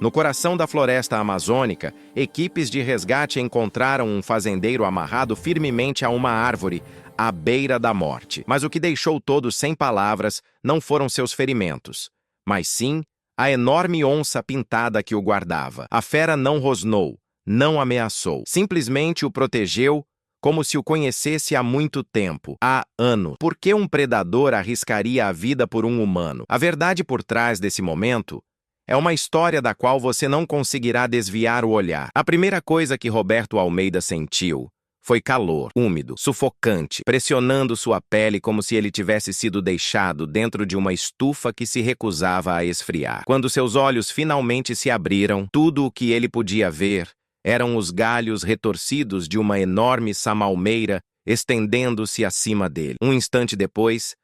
No coração da floresta amazônica, equipes de resgate encontraram um fazendeiro amarrado firmemente a uma árvore, à beira da morte. Mas o que deixou todos sem palavras não foram seus ferimentos, mas sim a enorme onça pintada que o guardava. A fera não rosnou, não ameaçou, simplesmente o protegeu como se o conhecesse há muito tempo, há anos. Por que um predador arriscaria a vida por um humano? A verdade por trás desse momento é uma história da qual você não conseguirá desviar o olhar. A primeira coisa que Roberto Almeida sentiu foi calor, úmido, sufocante, pressionando sua pele como se ele tivesse sido deixado dentro de uma estufa que se recusava a esfriar. Quando seus olhos finalmente se abriram, tudo o que ele podia ver eram os galhos retorcidos de uma enorme samalmeira estendendo-se acima dele. Um instante depois,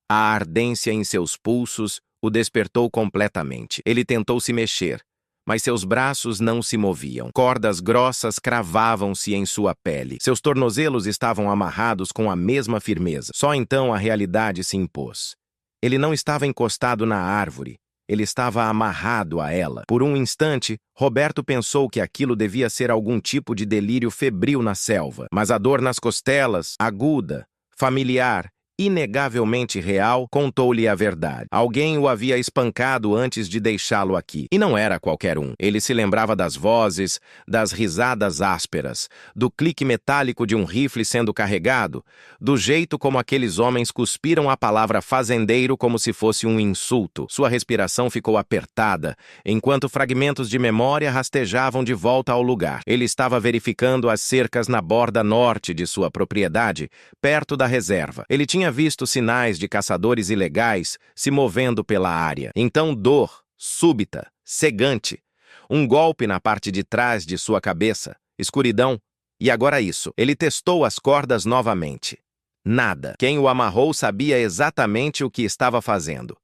a ardência em seus pulsos o despertou completamente. Ele tentou se mexer, mas seus braços não se moviam. Cordas grossas cravavam-se em sua pele. Seus tornozelos estavam amarrados com a mesma firmeza. Só então a realidade se impôs. Ele não estava encostado na árvore. Ele estava amarrado a ela. Por um instante, Roberto pensou que aquilo devia ser algum tipo de delírio febril na selva. Mas a dor nas costelas, aguda, familiar, inegavelmente real, contou-lhe a verdade. Alguém o havia espancado antes de deixá-lo aqui. E não era qualquer um. Ele se lembrava das vozes, das risadas ásperas, do clique metálico de um rifle sendo carregado, do jeito como aqueles homens cuspiram a palavra fazendeiro como se fosse um insulto. Sua respiração ficou apertada, enquanto fragmentos de memória rastejavam de volta ao lugar. Ele estava verificando as cercas na borda norte de sua propriedade, perto da reserva. Ele tinha visto sinais de caçadores ilegais se movendo pela área. Então dor, súbita, cegante. Um golpe na parte de trás de sua cabeça, escuridão, e agora isso. Ele testou as cordas novamente. Nada. Quem o amarrou sabia exatamente o que estava fazendo.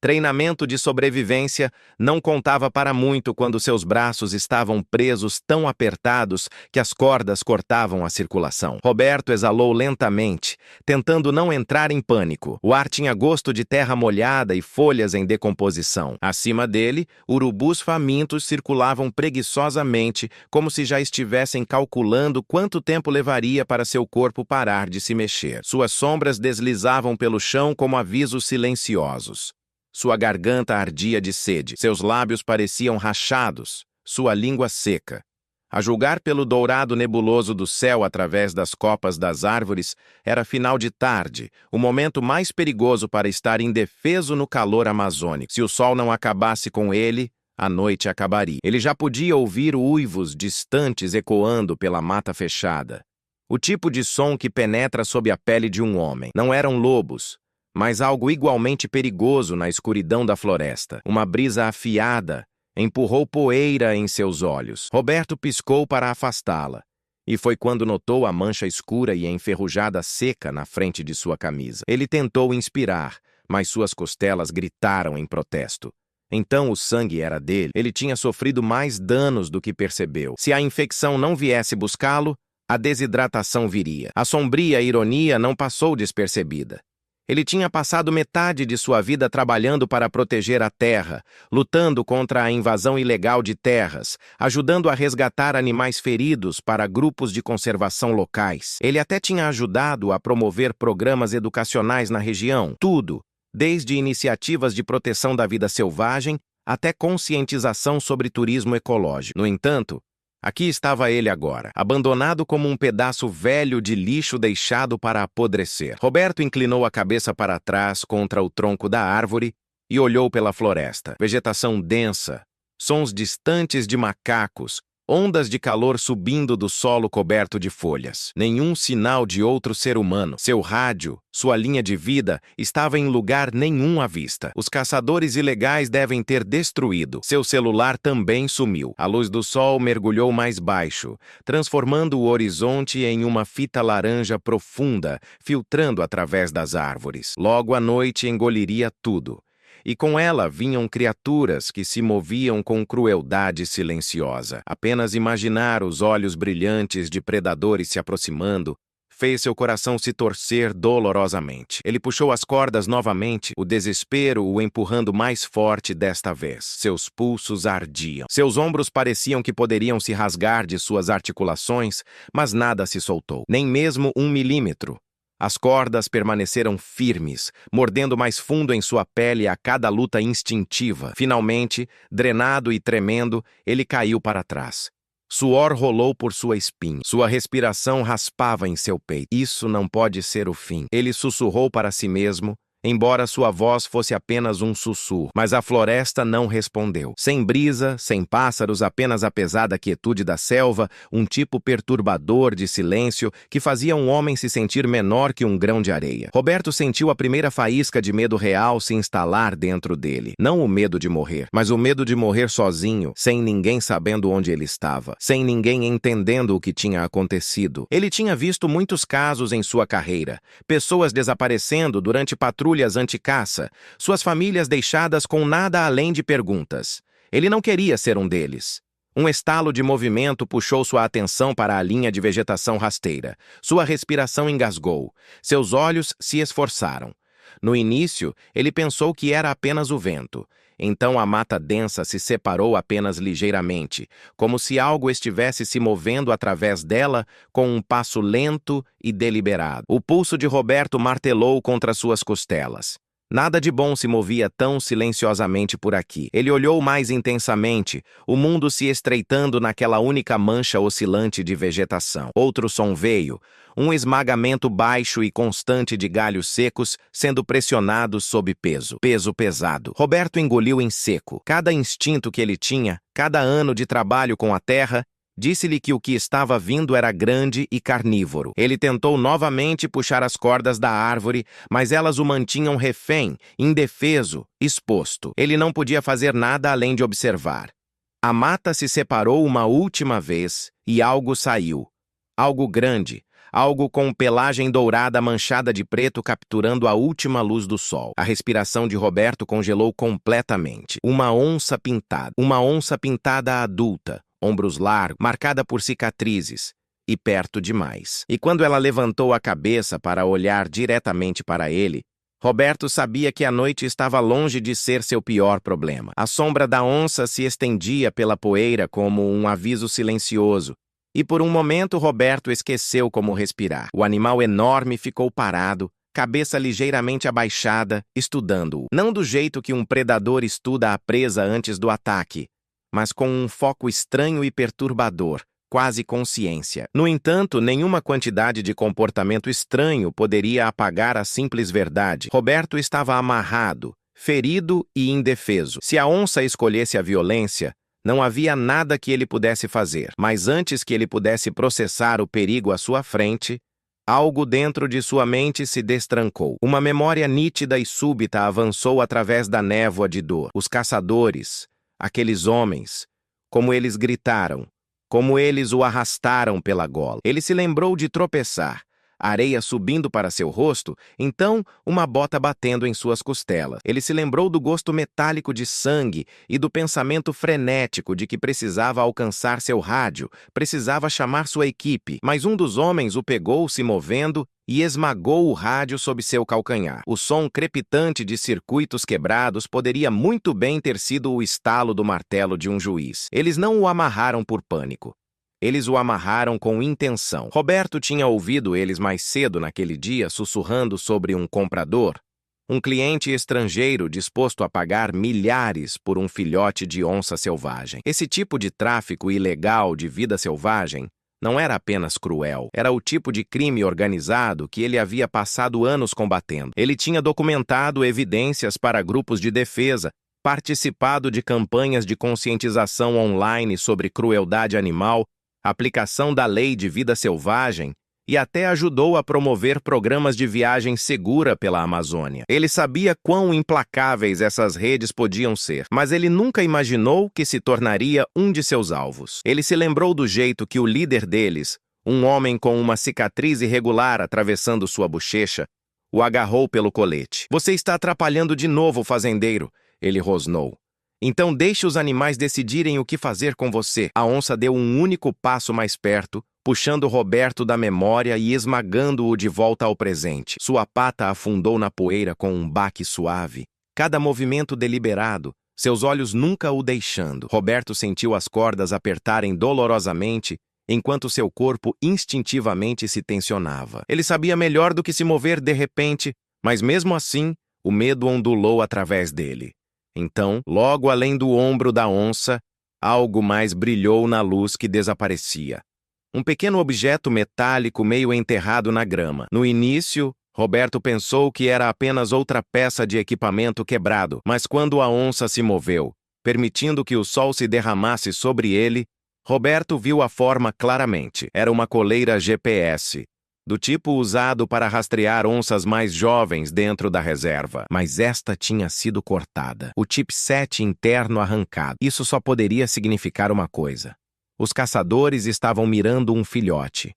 Treinamento de sobrevivência não contava para muito quando seus braços estavam presos tão apertados que as cordas cortavam a circulação. Roberto exalou lentamente, tentando não entrar em pânico. O ar tinha gosto de terra molhada e folhas em decomposição. Acima dele, urubus famintos circulavam preguiçosamente, como se já estivessem calculando quanto tempo levaria para seu corpo parar de se mexer. Suas sombras deslizavam pelo chão como avisos silenciosos. Sua garganta ardia de sede, seus lábios pareciam rachados, sua língua seca. A julgar pelo dourado nebuloso do céu através das copas das árvores, era final de tarde, o momento mais perigoso para estar indefeso no calor amazônico. Se o sol não acabasse com ele, a noite acabaria. Ele já podia ouvir uivos distantes ecoando pela mata fechada. O tipo de som que penetra sob a pele de um homem. Não eram lobos, mas algo igualmente perigoso na escuridão da floresta. Uma brisa afiada empurrou poeira em seus olhos. Roberto piscou para afastá-la, e foi quando notou a mancha escura e enferrujada seca na frente de sua camisa. Ele tentou inspirar, mas suas costelas gritaram em protesto. Então o sangue era dele. Ele tinha sofrido mais danos do que percebeu. Se a infecção não viesse buscá-lo, a desidratação viria. A sombria ironia não passou despercebida. Ele tinha passado metade de sua vida trabalhando para proteger a terra, lutando contra a invasão ilegal de terras, ajudando a resgatar animais feridos para grupos de conservação locais. Ele até tinha ajudado a promover programas educacionais na região. Tudo, desde iniciativas de proteção da vida selvagem até conscientização sobre turismo ecológico. No entanto, aqui estava ele agora, abandonado como um pedaço velho de lixo deixado para apodrecer. Roberto inclinou a cabeça para trás contra o tronco da árvore e olhou pela floresta. Vegetação densa, sons distantes de macacos, ondas de calor subindo do solo coberto de folhas. Nenhum sinal de outro ser humano. Seu rádio, sua linha de vida, estava em lugar nenhum à vista. Os caçadores ilegais devem ter destruído. Seu celular também sumiu. A luz do sol mergulhou mais baixo, transformando o horizonte em uma fita laranja profunda, filtrando através das árvores. Logo a noite engoliria tudo. E com ela vinham criaturas que se moviam com crueldade silenciosa. Apenas imaginar os olhos brilhantes de predadores se aproximando fez seu coração se torcer dolorosamente. Ele puxou as cordas novamente, o desespero o empurrando mais forte desta vez. Seus pulsos ardiam. Seus ombros pareciam que poderiam se rasgar de suas articulações, mas nada se soltou, nem mesmo 1 milímetro. As cordas permaneceram firmes, mordendo mais fundo em sua pele a cada luta instintiva. Finalmente, drenado e tremendo, ele caiu para trás. Suor rolou por sua espinha. Sua respiração raspava em seu peito. Isso não pode ser o fim. Ele sussurrou para si mesmo, embora sua voz fosse apenas um sussurro. Mas a floresta não respondeu. Sem brisa, sem pássaros, apenas a pesada quietude da selva, um tipo perturbador de silêncio que fazia um homem se sentir menor que um grão de areia. Roberto sentiu a primeira faísca de medo real se instalar dentro dele. Não o medo de morrer, mas o medo de morrer sozinho, sem ninguém sabendo onde ele estava, sem ninguém entendendo o que tinha acontecido. Ele tinha visto muitos casos em sua carreira, pessoas desaparecendo durante patrulhas anti-caça, suas famílias deixadas com nada além de perguntas. Ele não queria ser um deles. Um estalo de movimento puxou sua atenção para a linha de vegetação rasteira. Sua respiração engasgou. Seus olhos se esforçaram. No início, ele pensou que era apenas o vento. Então a mata densa se separou apenas ligeiramente, como se algo estivesse se movendo através dela com um passo lento e deliberado. O pulso de Roberto martelou contra suas costelas. Nada de bom se movia tão silenciosamente por aqui. Ele olhou mais intensamente, o mundo se estreitando naquela única mancha oscilante de vegetação. Outro som veio, um esmagamento baixo e constante de galhos secos sendo pressionados sob peso. Peso pesado. Roberto engoliu em seco. Cada instinto que ele tinha, cada ano de trabalho com a terra, disse-lhe que o que estava vindo era grande e carnívoro. Ele tentou novamente puxar as cordas da árvore, mas elas o mantinham refém, indefeso, exposto. Ele não podia fazer nada além de observar. A mata se separou uma última vez e algo saiu. Algo grande, algo com pelagem dourada manchada de preto capturando a última luz do sol. A respiração de Roberto congelou completamente. Uma onça pintada adulta, ombros largos, marcada por cicatrizes, e perto demais. E quando ela levantou a cabeça para olhar diretamente para ele, Roberto sabia que a noite estava longe de ser seu pior problema. A sombra da onça se estendia pela poeira como um aviso silencioso, e por um momento Roberto esqueceu como respirar. O animal enorme ficou parado, cabeça ligeiramente abaixada, estudando-o. Não do jeito que um predador estuda a presa antes do ataque, mas com um foco estranho e perturbador, quase consciência. No entanto, nenhuma quantidade de comportamento estranho poderia apagar a simples verdade. Roberto estava amarrado, ferido e indefeso. Se a onça escolhesse a violência, não havia nada que ele pudesse fazer. Mas antes que ele pudesse processar o perigo à sua frente, algo dentro de sua mente se destrancou. Uma memória nítida e súbita avançou através da névoa de dor. Os caçadores, aqueles homens, como eles gritaram, como eles o arrastaram pela gola. Ele se lembrou de tropeçar, areia subindo para seu rosto, então uma bota batendo em suas costelas. Ele se lembrou do gosto metálico de sangue e do pensamento frenético de que precisava alcançar seu rádio, precisava chamar sua equipe. Mas um dos homens o pegou se movendo e esmagou o rádio sob seu calcanhar. O som crepitante de circuitos quebrados poderia muito bem ter sido o estalo do martelo de um juiz. Eles não o amarraram por pânico. Eles o amarraram com intenção. Roberto tinha ouvido eles mais cedo naquele dia sussurrando sobre um comprador, um cliente estrangeiro disposto a pagar milhares por um filhote de onça selvagem. Esse tipo de tráfico ilegal de vida selvagem não era apenas cruel, era o tipo de crime organizado que ele havia passado anos combatendo. Ele tinha documentado evidências para grupos de defesa, participado de campanhas de conscientização online sobre crueldade animal, aplicação da lei de vida selvagem e até ajudou a promover programas de viagem segura pela Amazônia. Ele sabia quão implacáveis essas redes podiam ser, mas ele nunca imaginou que se tornaria um de seus alvos. Ele se lembrou do jeito que o líder deles, um homem com uma cicatriz irregular atravessando sua bochecha, o agarrou pelo colete. "Você está atrapalhando de novo, fazendeiro", ele rosnou. Então deixe os animais decidirem o que fazer com você. A onça deu um único passo mais perto, puxando Roberto da memória e esmagando-o de volta ao presente. Sua pata afundou na poeira com um baque suave. Cada movimento deliberado, seus olhos nunca o deixando. Roberto sentiu as cordas apertarem dolorosamente, enquanto seu corpo instintivamente se tensionava. Ele sabia melhor do que se mover de repente, mas mesmo assim, o medo ondulou através dele. Então, logo além do ombro da onça, algo mais brilhou na luz que desaparecia. Um pequeno objeto metálico meio enterrado na grama. No início, Roberto pensou que era apenas outra peça de equipamento quebrado, mas quando a onça se moveu, permitindo que o sol se derramasse sobre ele, Roberto viu a forma claramente. Era uma coleira GPS, do tipo usado para rastrear onças mais jovens dentro da reserva. Mas esta tinha sido cortada. O chipset interno arrancado. Isso só poderia significar uma coisa. Os caçadores estavam mirando um filhote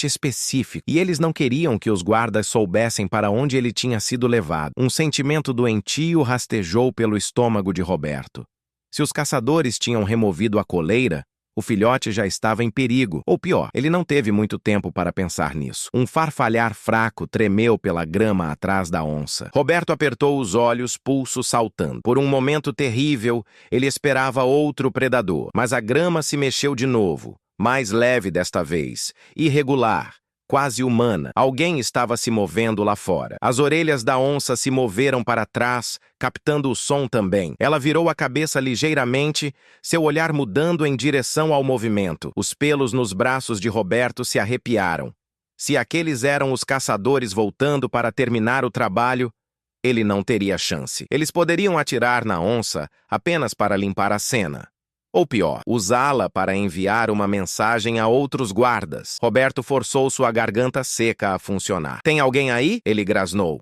específico, e eles não queriam que os guardas soubessem para onde ele tinha sido levado. Um sentimento doentio rastejou pelo estômago de Roberto. Se os caçadores tinham removido a coleira, o filhote já estava em perigo. Ou pior, ele não teve muito tempo para pensar nisso. Um farfalhar fraco tremeu pela grama atrás da onça. Roberto apertou os olhos, pulso saltando. Por um momento terrível, ele esperava outro predador, mas a grama se mexeu de novo. Mais leve desta vez, irregular, quase humana. Alguém estava se movendo lá fora. As orelhas da onça se moveram para trás, captando o som também. Ela virou a cabeça ligeiramente, seu olhar mudando em direção ao movimento. Os pelos nos braços de Roberto se arrepiaram. Se aqueles eram os caçadores voltando para terminar o trabalho, ele não teria chance. Eles poderiam atirar na onça apenas para limpar a cena. Ou pior, usá-la para enviar uma mensagem a outros guardas. Roberto forçou sua garganta seca a funcionar. "Tem alguém aí?" ele grasnou.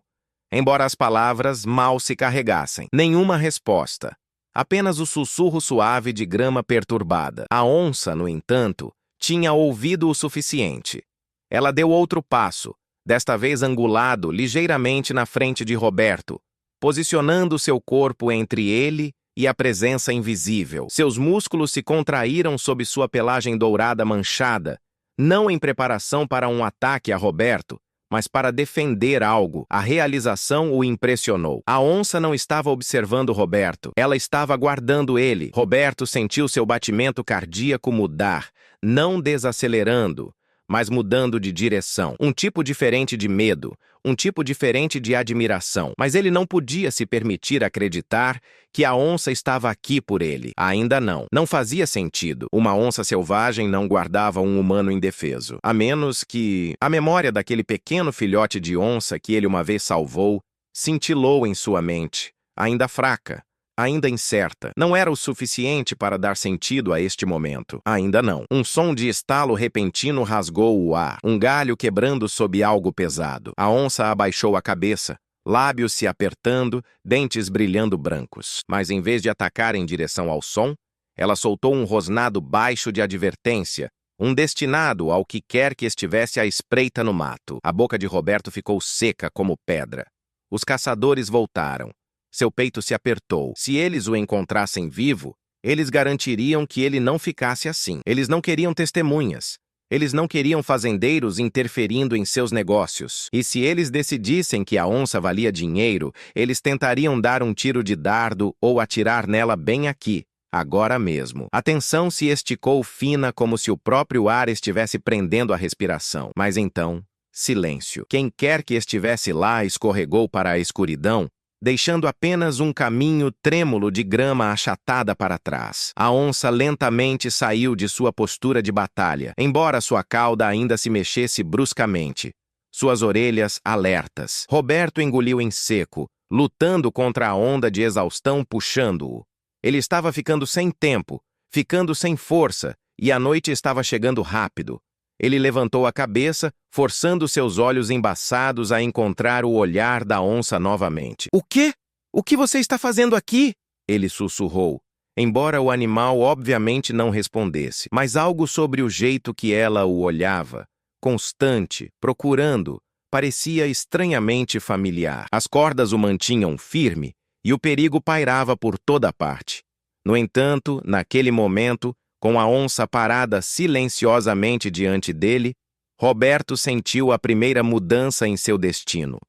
Embora as palavras mal se carregassem. Nenhuma resposta. Apenas o sussurro suave de grama perturbada. A onça, no entanto, tinha ouvido o suficiente. Ela deu outro passo, desta vez angulado ligeiramente na frente de Roberto, posicionando seu corpo entre ele e a presença invisível. Seus músculos se contraíram sob sua pelagem dourada manchada, não em preparação para um ataque a Roberto, mas para defender algo. A realização o impressionou. A onça não estava observando Roberto, ela estava aguardando ele. Roberto sentiu seu batimento cardíaco mudar, não desacelerando, mas mudando de direção. Um tipo diferente de medo, um tipo diferente de admiração. Mas ele não podia se permitir acreditar que a onça estava aqui por ele. Ainda não. Não fazia sentido. Uma onça selvagem não guardava um humano indefeso. A menos que a memória daquele pequeno filhote de onça que ele uma vez salvou cintilou em sua mente, ainda fraca, ainda incerta. Não era o suficiente para dar sentido a este momento. Ainda não. Um som de estalo repentino rasgou o ar, um galho quebrando sob algo pesado. A onça abaixou a cabeça, lábios se apertando, dentes brilhando brancos. Mas em vez de atacar em direção ao som, ela soltou um rosnado baixo de advertência, um destinado ao que quer que estivesse à espreita no mato. A boca de Roberto ficou seca como pedra. Os caçadores voltaram. Seu peito se apertou. Se eles o encontrassem vivo, eles garantiriam que ele não ficasse assim. Eles não queriam testemunhas. Eles não queriam fazendeiros interferindo em seus negócios. E se eles decidissem que a onça valia dinheiro, eles tentariam dar um tiro de dardo ou atirar nela bem aqui, agora mesmo. A tensão se esticou fina como se o próprio ar estivesse prendendo a respiração. Mas então, silêncio. Quem quer que estivesse lá escorregou para a escuridão, deixando apenas um caminho trêmulo de grama achatada para trás. A onça lentamente saiu de sua postura de batalha, embora sua cauda ainda se mexesse bruscamente. Suas orelhas alertas. Roberto engoliu em seco, lutando contra a onda de exaustão puxando-o. Ele estava ficando sem tempo, ficando sem força, e a noite estava chegando rápido. Ele levantou a cabeça, forçando seus olhos embaçados a encontrar o olhar da onça novamente. "O quê? O que você está fazendo aqui?" ele sussurrou, embora o animal obviamente não respondesse. Mas algo sobre o jeito que ela o olhava, constante, procurando, parecia estranhamente familiar. As cordas o mantinham firme, e o perigo pairava por toda parte. No entanto, naquele momento, com a onça parada silenciosamente diante dele, Roberto sentiu a primeira mudança em seu destino.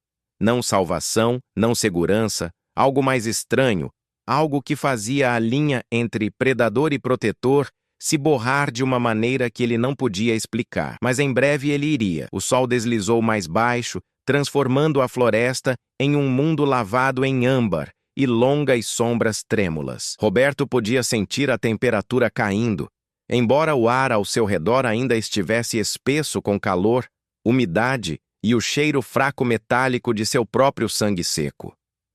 Não salvação, não segurança, algo mais estranho, algo que fazia a linha entre predador e protetor se borrar de uma maneira que ele não podia explicar. Mas em breve ele iria. O sol deslizou mais baixo, transformando a floresta em um mundo lavado em âmbar e longas sombras trêmulas. Roberto podia sentir a temperatura caindo. Embora o ar ao seu redor ainda estivesse espesso com calor, umidade e o cheiro fraco metálico de seu próprio sangue seco.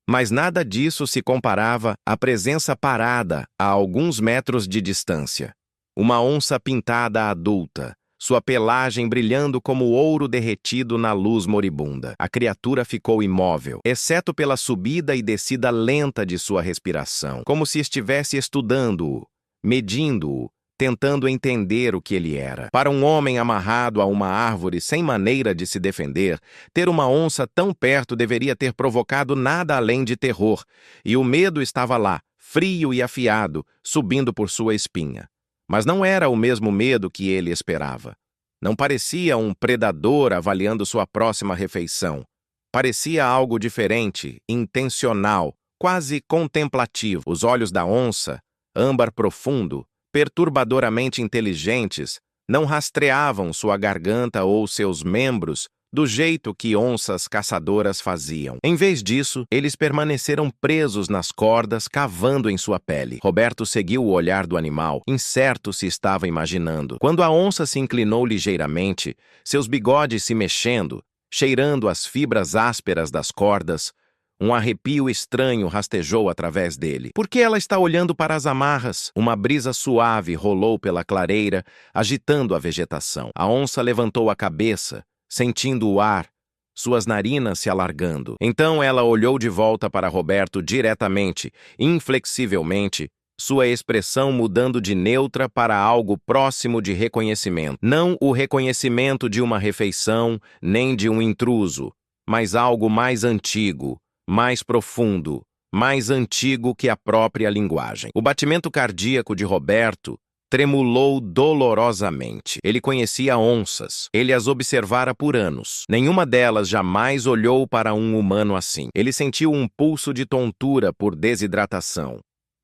Mas nada disso se comparava à presença parada a alguns metros de distância. Uma onça pintada adulta, sua pelagem brilhando como ouro derretido na luz moribunda. A criatura ficou imóvel, exceto pela subida e descida lenta de sua respiração, como se estivesse estudando-o, medindo-o, tentando entender o que ele era. Para um homem amarrado a uma árvore sem maneira de se defender, ter uma onça tão perto deveria ter provocado nada além de terror, e o medo estava lá, frio e afiado, subindo por sua espinha. Mas não era o mesmo medo que ele esperava. Não parecia um predador avaliando sua próxima refeição. Parecia algo diferente, intencional, quase contemplativo. Os olhos da onça, âmbar profundo, perturbadoramente inteligentes, não rastreavam sua garganta ou seus membros do jeito que onças caçadoras faziam. Em vez disso, eles permaneceram presos nas cordas, cavando em sua pele. Roberto seguiu o olhar do animal, incerto se estava imaginando. Quando a onça se inclinou ligeiramente, seus bigodes se mexendo, cheirando as fibras ásperas das cordas, um arrepio estranho rastejou através dele. Por que ela está olhando para as amarras? Uma brisa suave rolou pela clareira, agitando a vegetação. A onça levantou a cabeça, sentindo o ar, suas narinas se alargando. Então ela olhou de volta para Roberto diretamente, inflexivelmente, sua expressão mudando de neutra para algo próximo de reconhecimento. Não o reconhecimento de uma refeição, nem de um intruso, mas algo mais antigo, mais profundo, mais antigo que a própria linguagem. O batimento cardíaco de Roberto tremulou dolorosamente. Ele conhecia onças. Ele as observara por anos. Nenhuma delas jamais olhou para um humano assim. Ele sentiu um pulso de tontura por desidratação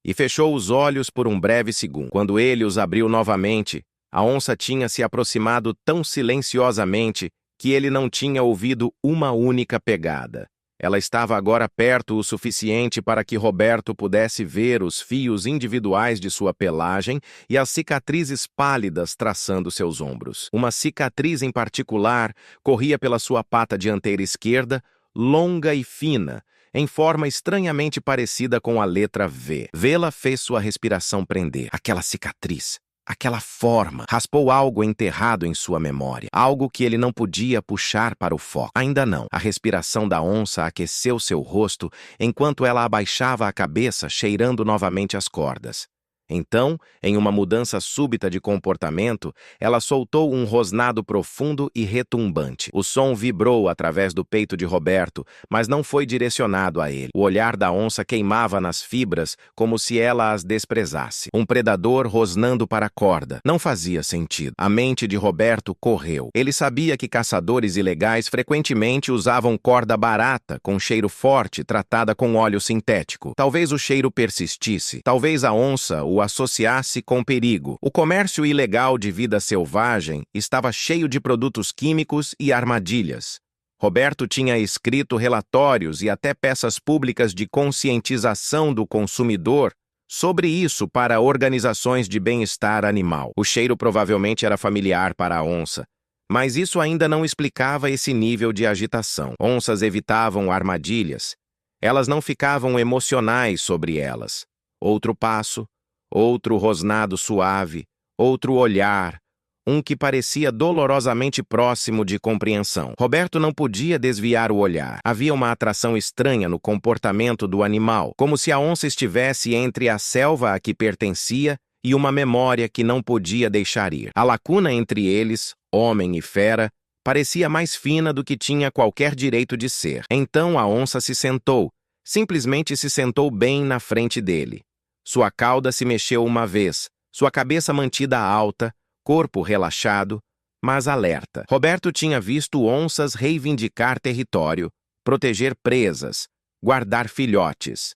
e fechou os olhos por um breve segundo. Quando ele os abriu novamente, a onça tinha se aproximado tão silenciosamente que ele não tinha ouvido uma única pegada. Ela estava agora perto o suficiente para que Roberto pudesse ver os fios individuais de sua pelagem e as cicatrizes pálidas traçando seus ombros. Uma cicatriz em particular corria pela sua pata dianteira esquerda, longa e fina, em forma estranhamente parecida com a letra V. Vê-la fez sua respiração prender. Aquela cicatriz, aquela forma, raspou algo enterrado em sua memória, algo que ele não podia puxar para o foco. Ainda não. A respiração da onça aqueceu seu rosto enquanto ela abaixava a cabeça, cheirando novamente as cordas. Então, em uma mudança súbita de comportamento, ela soltou um rosnado profundo e retumbante. O som vibrou através do peito de Roberto, mas não foi direcionado a ele. O olhar da onça queimava nas fibras, como se ela as desprezasse. Um predador rosnando para a corda. Não fazia sentido. A mente de Roberto correu. Ele sabia que caçadores ilegais frequentemente usavam corda barata, com cheiro forte, tratada com óleo sintético. Talvez o cheiro persistisse. Talvez a onça o associasse com perigo. O comércio ilegal de vida selvagem estava cheio de produtos químicos e armadilhas. Roberto tinha escrito relatórios e até peças públicas de conscientização do consumidor sobre isso para organizações de bem-estar animal. O cheiro provavelmente era familiar para a onça, mas isso ainda não explicava esse nível de agitação. Onças evitavam armadilhas. Elas não ficavam emocionais sobre elas. Outro passo, outro rosnado suave, outro olhar, um que parecia dolorosamente próximo de compreensão. Roberto não podia desviar o olhar. Havia uma atração estranha no comportamento do animal, como se a onça estivesse entre a selva a que pertencia e uma memória que não podia deixar ir. A lacuna entre eles, homem e fera, parecia mais fina do que tinha qualquer direito de ser. Então a onça se sentou, simplesmente se sentou bem na frente dele. Sua cauda se mexeu uma vez, sua cabeça mantida alta, corpo relaxado, mas alerta. Roberto tinha visto onças reivindicar território, proteger presas, guardar filhotes.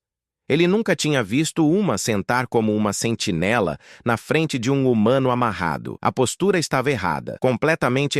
Ele nunca tinha visto uma sentar como uma sentinela na frente de um humano amarrado. A postura estava errada, completamente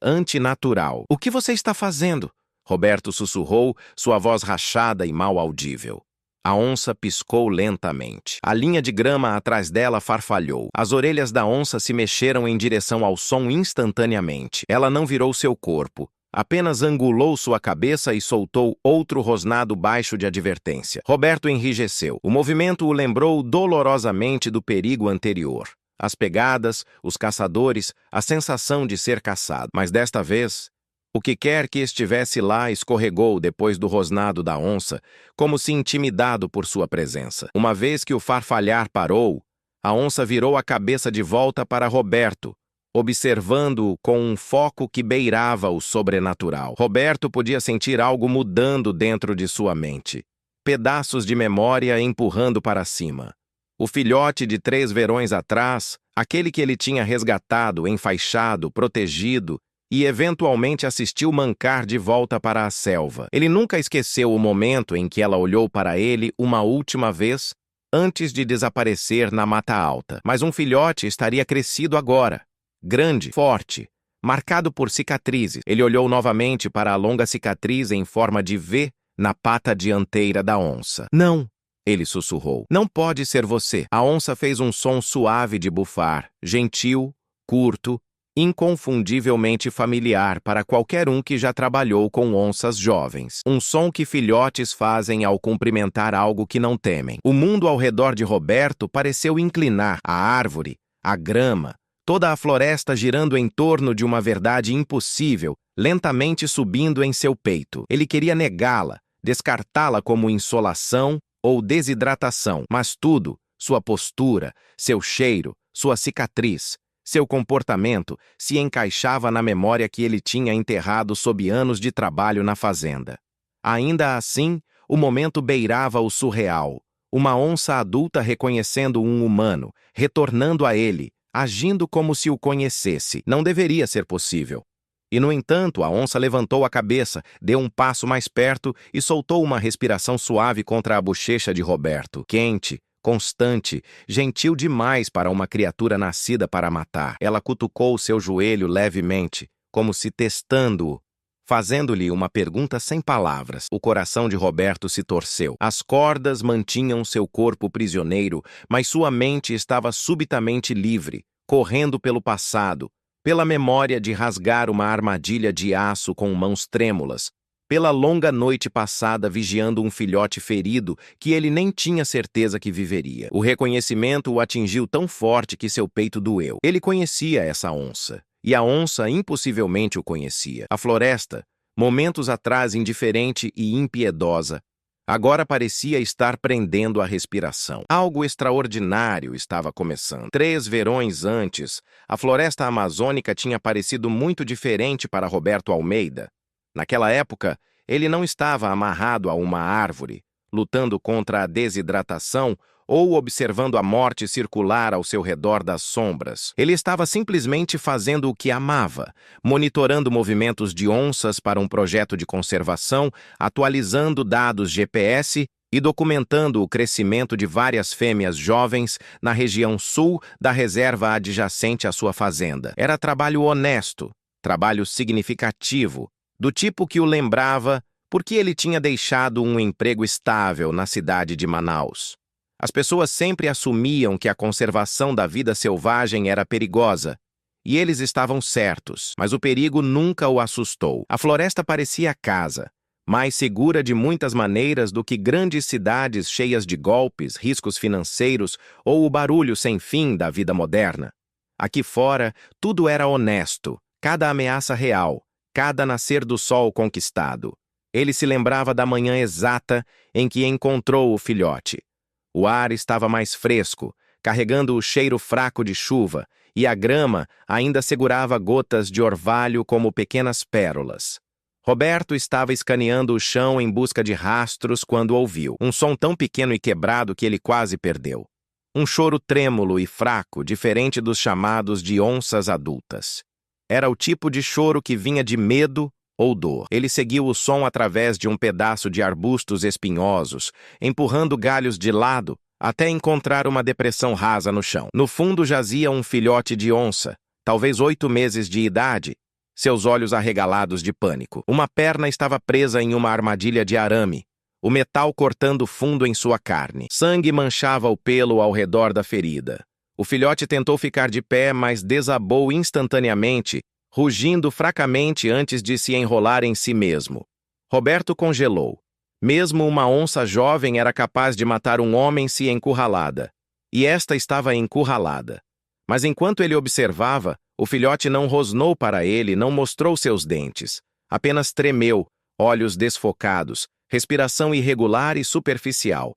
antinatural. "O que você está fazendo?" Roberto sussurrou, sua voz rachada e mal audível. A onça piscou lentamente. A linha de grama atrás dela farfalhou. As orelhas da onça se mexeram em direção ao som instantaneamente. Ela não virou seu corpo, apenas angulou sua cabeça e soltou outro rosnado baixo de advertência. Roberto enrijeceu. O movimento o lembrou dolorosamente do perigo anterior. As pegadas, os caçadores, a sensação de ser caçado. Mas desta vez, o que quer que estivesse lá escorregou depois do rosnado da onça, como se intimidado por sua presença. Uma vez que o farfalhar parou, a onça virou a cabeça de volta para Roberto, observando-o com um foco que beirava o sobrenatural. Roberto podia sentir algo mudando dentro de sua mente. Pedaços de memória empurrando para cima. O filhote de 3 verões atrás, aquele que ele tinha resgatado, enfaixado, protegido, e eventualmente assistiu mancar de volta para a selva. Ele nunca esqueceu o momento em que ela olhou para ele uma última vez, antes de desaparecer na mata alta. Mas um filhote estaria crescido agora. Grande, forte, marcado por cicatrizes. Ele olhou novamente para a longa cicatriz em forma de V na pata dianteira da onça. "Não!" ele sussurrou. "Não pode ser você." A onça fez um som suave de bufar, gentil, curto, inconfundivelmente familiar para qualquer um que já trabalhou com onças jovens. Um som que filhotes fazem ao cumprimentar algo que não temem. O mundo ao redor de Roberto pareceu inclinar. A árvore, a grama, toda a floresta girando em torno de uma verdade impossível, lentamente subindo em seu peito. Ele queria negá-la, descartá-la como insolação ou desidratação, mas tudo, sua postura, seu cheiro, sua cicatriz, seu comportamento, se encaixava na memória que ele tinha enterrado sob anos de trabalho na fazenda. Ainda assim, o momento beirava o surreal. Uma onça adulta reconhecendo um humano, retornando a ele, agindo como se o conhecesse. Não deveria ser possível. E, no entanto, a onça levantou a cabeça, deu um passo mais perto e soltou uma respiração suave contra a bochecha de Roberto. Quente, constante, gentil demais para uma criatura nascida para matar. Ela cutucou seu joelho levemente, como se testando-o, fazendo-lhe uma pergunta sem palavras. O coração de Roberto se torceu. As cordas mantinham seu corpo prisioneiro, mas sua mente estava subitamente livre, correndo pelo passado, pela memória de rasgar uma armadilha de aço com mãos trêmulas, pela longa noite passada vigiando um filhote ferido que ele nem tinha certeza que viveria. O reconhecimento o atingiu tão forte que seu peito doeu. Ele conhecia essa onça, e a onça impossivelmente o conhecia. A floresta, momentos atrás indiferente e impiedosa, agora parecia estar prendendo a respiração. Algo extraordinário estava começando. 3 verões antes, a floresta amazônica tinha parecido muito diferente para Roberto Almeida. Naquela época, ele não estava amarrado a uma árvore, lutando contra a desidratação ou observando a morte circular ao seu redor das sombras. Ele estava simplesmente fazendo o que amava, monitorando movimentos de onças para um projeto de conservação, atualizando dados GPS e documentando o crescimento de várias fêmeas jovens na região sul da reserva adjacente à sua fazenda. Era trabalho honesto, trabalho significativo, do tipo que o lembrava porque ele tinha deixado um emprego estável na cidade de Manaus. As pessoas sempre assumiam que a conservação da vida selvagem era perigosa, e eles estavam certos, mas o perigo nunca o assustou. A floresta parecia casa, mais segura de muitas maneiras do que grandes cidades cheias de golpes, riscos financeiros ou o barulho sem fim da vida moderna. Aqui fora, tudo era honesto, cada ameaça real, cada nascer do sol conquistado. Ele se lembrava da manhã exata em que encontrou o filhote. O ar estava mais fresco, carregando o cheiro fraco de chuva, e a grama ainda segurava gotas de orvalho como pequenas pérolas. Roberto estava escaneando o chão em busca de rastros quando ouviu um som tão pequeno e quebrado que ele quase perdeu. Um choro trêmulo e fraco, diferente dos chamados de onças adultas. Era o tipo de choro que vinha de medo ou dor. Ele seguiu o som através de um pedaço de arbustos espinhosos, empurrando galhos de lado, até encontrar uma depressão rasa no chão. No fundo jazia um filhote de onça, talvez 8 meses de idade, seus olhos arregalados de pânico. Uma perna estava presa em uma armadilha de arame, o metal cortando fundo em sua carne. Sangue manchava o pelo ao redor da ferida. O filhote tentou ficar de pé, mas desabou instantaneamente, rugindo fracamente antes de se enrolar em si mesmo. Roberto congelou. Mesmo uma onça jovem era capaz de matar um homem se encurralada. E esta estava encurralada. Mas enquanto ele observava, o filhote não rosnou para ele, não mostrou seus dentes. Apenas tremeu, olhos desfocados, respiração irregular e superficial.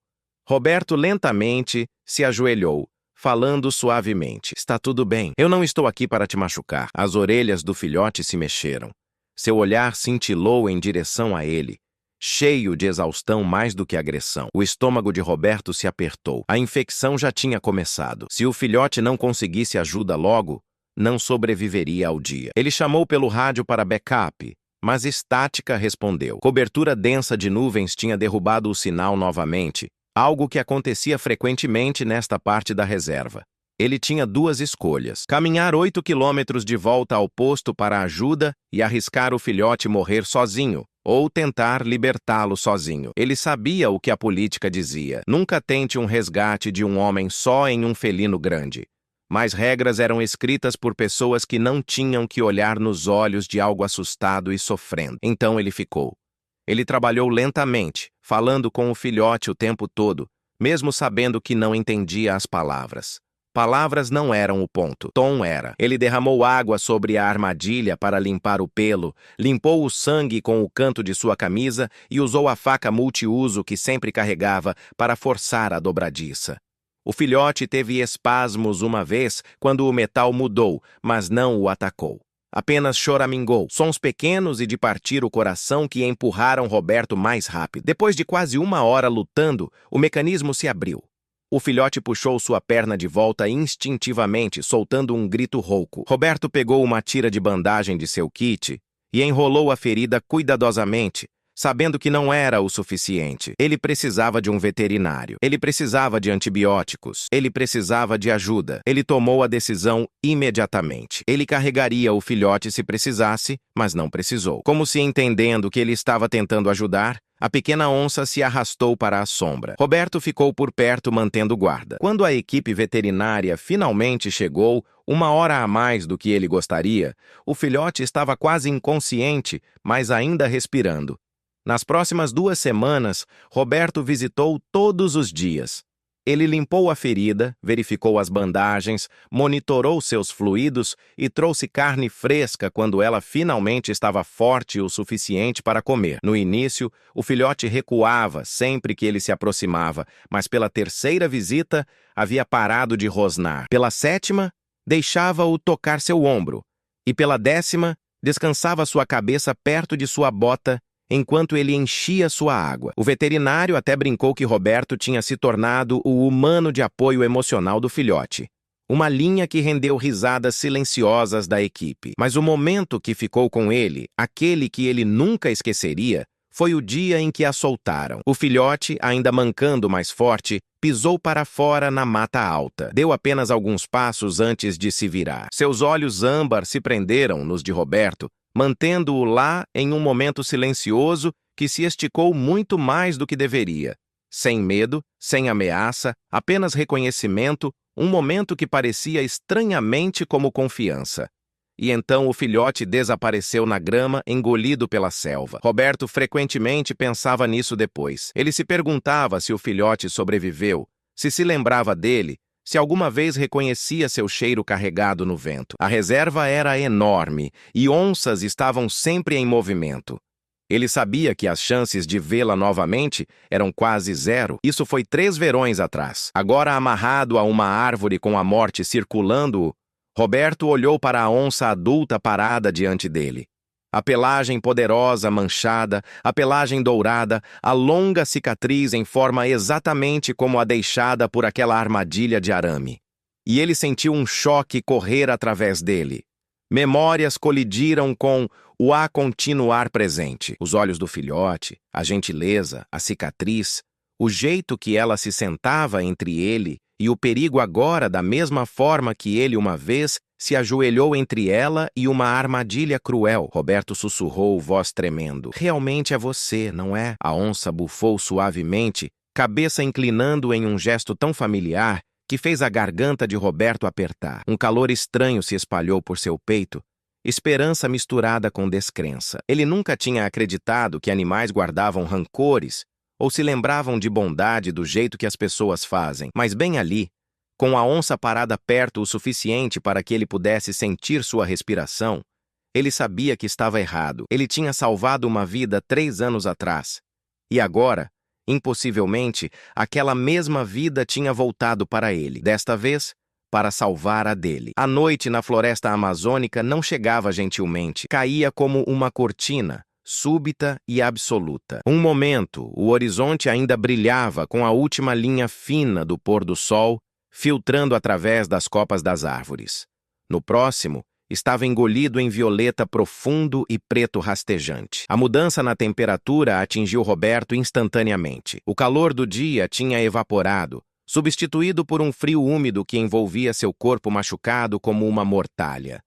Roberto lentamente se ajoelhou, falando suavemente. Está tudo bem. Eu não estou aqui para te machucar. As orelhas do filhote se mexeram. Seu olhar cintilou em direção a ele, cheio de exaustão mais do que agressão. O estômago de Roberto se apertou. A infecção já tinha começado. Se o filhote não conseguisse ajuda logo, não sobreviveria ao dia. Ele chamou pelo rádio para backup, mas estática respondeu. Cobertura densa de nuvens tinha derrubado o sinal novamente, algo que acontecia frequentemente nesta parte da reserva. Ele tinha 2 escolhas: caminhar 8 quilômetros de volta ao posto para ajuda e arriscar o filhote morrer sozinho, ou tentar libertá-lo sozinho. Ele sabia o que a política dizia. Nunca tente um resgate de um homem só em um felino grande. Mas regras eram escritas por pessoas que não tinham que olhar nos olhos de algo assustado e sofrendo. Então ele ficou. Ele trabalhou lentamente, falando com o filhote o tempo todo, mesmo sabendo que não entendia as palavras. Palavras não eram o ponto. Tom era. Ele derramou água sobre a armadilha para limpar o pelo, limpou o sangue com o canto de sua camisa e usou a faca multiuso que sempre carregava para forçar a dobradiça. O filhote teve espasmos uma vez quando o metal mudou, mas não o atacou. Apenas choramingou, sons pequenos e de partir o coração que empurraram Roberto mais rápido. Depois de quase 1 hora lutando, o mecanismo se abriu. O filhote puxou sua perna de volta instintivamente, soltando um grito rouco. Roberto pegou uma tira de bandagem de seu kit e enrolou a ferida cuidadosamente, sabendo que não era o suficiente. Ele precisava de um veterinário. Ele precisava de antibióticos. Ele precisava de ajuda. Ele tomou a decisão imediatamente. Ele carregaria o filhote se precisasse, mas não precisou. Como se entendendo que ele estava tentando ajudar, a pequena onça se arrastou para a sombra. Roberto ficou por perto mantendo guarda. Quando a equipe veterinária finalmente chegou, 1 hora a mais do que ele gostaria, o filhote estava quase inconsciente, mas ainda respirando. Nas próximas 2 semanas, Roberto visitou todos os dias. Ele limpou a ferida, verificou as bandagens, monitorou seus fluidos e trouxe carne fresca quando ela finalmente estava forte o suficiente para comer. No início, o filhote recuava sempre que ele se aproximava, mas pela 3ª visita, havia parado de rosnar. Pela 7ª, deixava-o tocar seu ombro. E pela 10ª, descansava sua cabeça perto de sua bota enquanto ele enchia sua água. O veterinário até brincou que Roberto tinha se tornado o humano de apoio emocional do filhote. Uma linha que rendeu risadas silenciosas da equipe. Mas o momento que ficou com ele, aquele que ele nunca esqueceria, foi o dia em que a soltaram. O filhote, ainda mancando mais forte, pisou para fora na mata alta. Deu apenas alguns passos antes de se virar. Seus olhos âmbar se prenderam nos de Roberto, mantendo-o lá em um momento silencioso que se esticou muito mais do que deveria. Sem medo, sem ameaça, apenas reconhecimento, um momento que parecia estranhamente como confiança. E então o filhote desapareceu na grama, engolido pela selva. Roberto frequentemente pensava nisso depois. Ele se perguntava se o filhote sobreviveu, se lembrava dele, se alguma vez reconhecia seu cheiro carregado no vento. A reserva era enorme e onças estavam sempre em movimento. Ele sabia que as chances de vê-la novamente eram quase 0. Isso foi 3 verões atrás. Agora amarrado a uma árvore com a morte circulando-o, Roberto olhou para a onça adulta parada diante dele. A pelagem poderosa, manchada, a pelagem dourada, a longa cicatriz em forma exatamente como a deixada por aquela armadilha de arame. E ele sentiu um choque correr através dele. Memórias colidiram com o a continuar presente. Os olhos do filhote, a gentileza, a cicatriz, o jeito que ela se sentava entre ele e o perigo agora da mesma forma que ele uma vez se ajoelhou entre ela e uma armadilha cruel. Roberto sussurrou, voz tremendo. Realmente é você, não é? A onça bufou suavemente, cabeça inclinando em um gesto tão familiar que fez a garganta de Roberto apertar. Um calor estranho se espalhou por seu peito, esperança misturada com descrença. Ele nunca tinha acreditado que animais guardavam rancores ou se lembravam de bondade do jeito que as pessoas fazem. Mas bem ali, com a onça parada perto o suficiente para que ele pudesse sentir sua respiração, ele sabia que estava errado. Ele tinha salvado uma vida 3 anos atrás. E agora, impossivelmente, aquela mesma vida tinha voltado para ele. Desta vez, para salvar a dele. A noite na floresta amazônica não chegava gentilmente. Caía como uma cortina, súbita e absoluta. Um momento, o horizonte ainda brilhava com a última linha fina do pôr do sol, filtrando através das copas das árvores. No próximo, estava engolido em violeta profundo e preto rastejante. A mudança na temperatura atingiu Roberto instantaneamente. O calor do dia tinha evaporado, substituído por um frio úmido que envolvia seu corpo machucado como uma mortalha.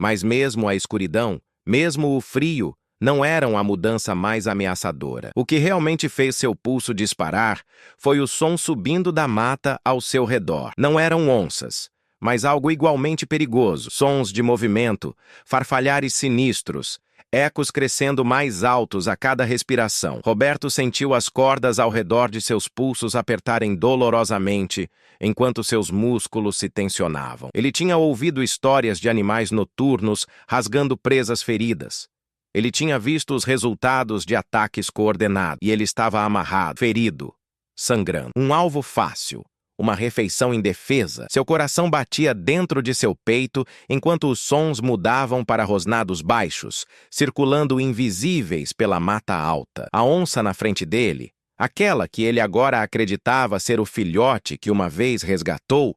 Mas mesmo a escuridão, mesmo o frio, não eram a mudança mais ameaçadora. O que realmente fez seu pulso disparar foi o som subindo da mata ao seu redor. Não eram onças, mas algo igualmente perigoso. Sons de movimento, farfalhares sinistros, ecos crescendo mais altos a cada respiração. Roberto sentiu as cordas ao redor de seus pulsos apertarem dolorosamente, enquanto seus músculos se tensionavam. Ele tinha ouvido histórias de animais noturnos rasgando presas feridas. Ele tinha visto os resultados de ataques coordenados, e ele estava amarrado, ferido, sangrando. Um alvo fácil, uma refeição indefesa. Seu coração batia dentro de seu peito enquanto os sons mudavam para rosnados baixos, circulando invisíveis pela mata alta. A onça na frente dele, aquela que ele agora acreditava ser o filhote que uma vez resgatou,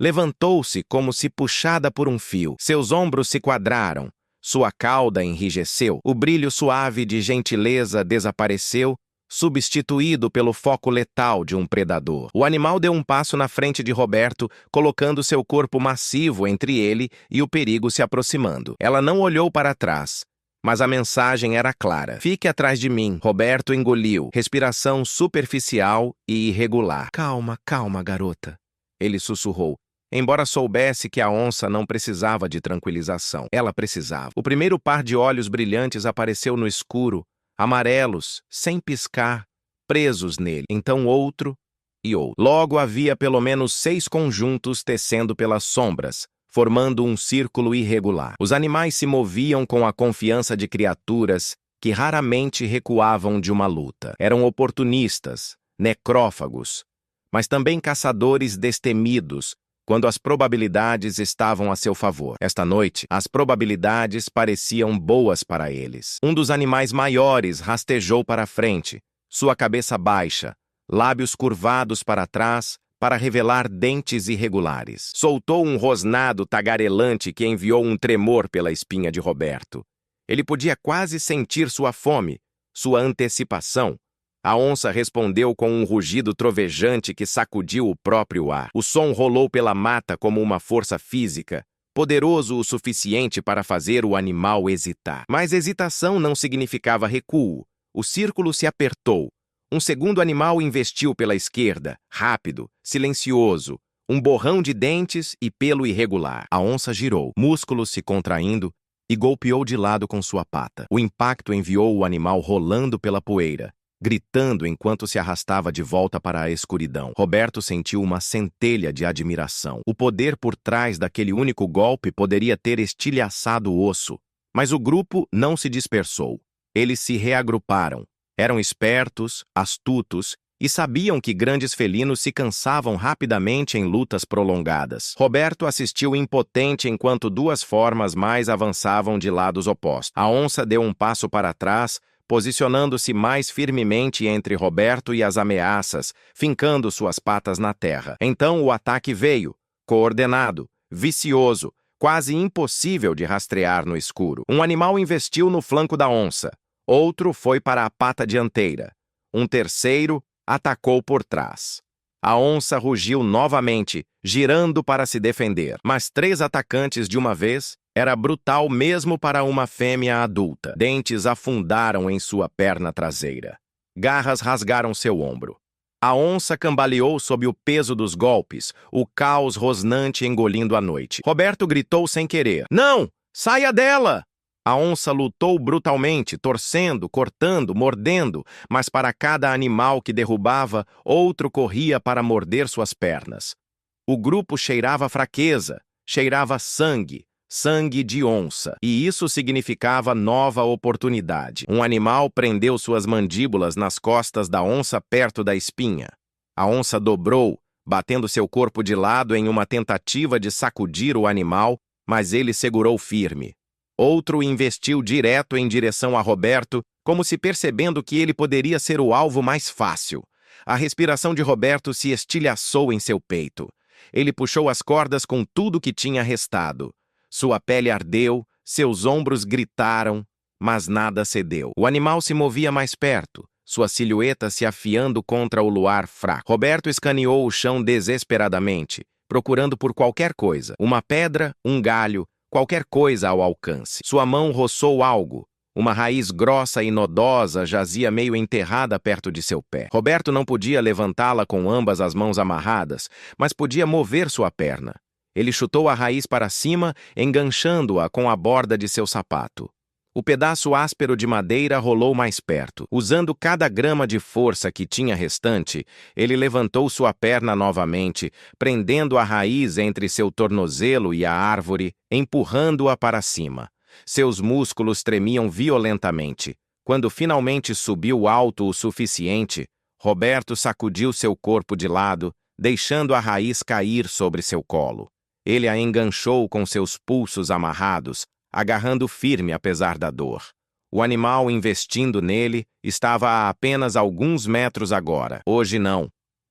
levantou-se como se puxada por um fio. Seus ombros se quadraram. Sua cauda enrijeceu, o brilho suave de gentileza desapareceu, substituído pelo foco letal de um predador. O animal deu um passo na frente de Roberto, colocando seu corpo massivo entre ele e o perigo se aproximando. Ela não olhou para trás, mas a mensagem era clara. Fique atrás de mim. Roberto engoliu, respiração superficial e irregular. Calma, calma, garota, ele sussurrou. Embora soubesse que a onça não precisava de tranquilização, ela precisava. O primeiro par de olhos brilhantes apareceu no escuro, amarelos, sem piscar, presos nele. Então outro e outro. Logo havia pelo menos 6 conjuntos tecendo pelas sombras, formando um círculo irregular. Os animais se moviam com a confiança de criaturas que raramente recuavam de uma luta. Eram oportunistas, necrófagos, mas também caçadores destemidos, quando as probabilidades estavam a seu favor. Esta noite, as probabilidades pareciam boas para eles. Um dos animais maiores rastejou para a frente, sua cabeça baixa, lábios curvados para trás, para revelar dentes irregulares. Soltou um rosnado tagarelante que enviou um tremor pela espinha de Roberto. Ele podia quase sentir sua fome, sua antecipação. A onça respondeu com um rugido trovejante que sacudiu o próprio ar. O som rolou pela mata como uma força física, poderoso o suficiente para fazer o animal hesitar. Mas hesitação não significava recuo. O círculo se apertou. Um segundo animal investiu pela esquerda, rápido, silencioso, um borrão de dentes e pelo irregular. A onça girou, músculos se contraindo, e golpeou de lado com sua pata. O impacto enviou o animal rolando pela poeira, gritando enquanto se arrastava de volta para a escuridão. Roberto sentiu uma centelha de admiração. O poder por trás daquele único golpe poderia ter estilhaçado o osso. Mas o grupo não se dispersou. Eles se reagruparam. Eram espertos, astutos e sabiam que grandes felinos se cansavam rapidamente em lutas prolongadas. Roberto assistiu impotente enquanto duas formas mais avançavam de lados opostos. A onça deu um passo para trás, posicionando-se mais firmemente entre Roberto e as ameaças, fincando suas patas na terra. Então o ataque veio, coordenado, vicioso, quase impossível de rastrear no escuro. Um animal investiu no flanco da onça, outro foi para a pata dianteira. Um terceiro atacou por trás. A onça rugiu novamente, girando para se defender. Mas 3 atacantes de uma vez era brutal mesmo para uma fêmea adulta. Dentes afundaram em sua perna traseira. Garras rasgaram seu ombro. A onça cambaleou sob o peso dos golpes, o caos rosnante engolindo a noite. Roberto gritou sem querer: "Não! Saia dela!" A onça lutou brutalmente, torcendo, cortando, mordendo, mas para cada animal que derrubava, outro corria para morder suas pernas. O grupo cheirava fraqueza, cheirava sangue, sangue de onça, e isso significava nova oportunidade. Um animal prendeu suas mandíbulas nas costas da onça perto da espinha. A onça dobrou, batendo seu corpo de lado em uma tentativa de sacudir o animal, mas ele segurou firme. Outro investiu direto em direção a Roberto, como se percebendo que ele poderia ser o alvo mais fácil. A respiração de Roberto se estilhaçou em seu peito. Ele puxou as cordas com tudo que tinha restado. Sua pele ardeu, seus ombros gritaram, mas nada cedeu. O animal se movia mais perto, sua silhueta se afiando contra o luar fraco. Roberto escaneou o chão desesperadamente, procurando por qualquer coisa, uma pedra, um galho, qualquer coisa ao alcance. Sua mão roçou algo. Uma raiz grossa e nodosa jazia meio enterrada perto de seu pé. Roberto não podia levantá-la com ambas as mãos amarradas, mas podia mover sua perna. Ele chutou a raiz para cima, enganchando-a com a borda de seu sapato. O pedaço áspero de madeira rolou mais perto. Usando cada grama de força que tinha restante, ele levantou sua perna novamente, prendendo a raiz entre seu tornozelo e a árvore, empurrando-a para cima. Seus músculos tremiam violentamente. Quando finalmente subiu alto o suficiente, Roberto sacudiu seu corpo de lado, deixando a raiz cair sobre seu colo. Ele a enganchou com seus pulsos amarrados, agarrando firme apesar da dor. O animal investindo nele estava a apenas alguns metros agora. Hoje não.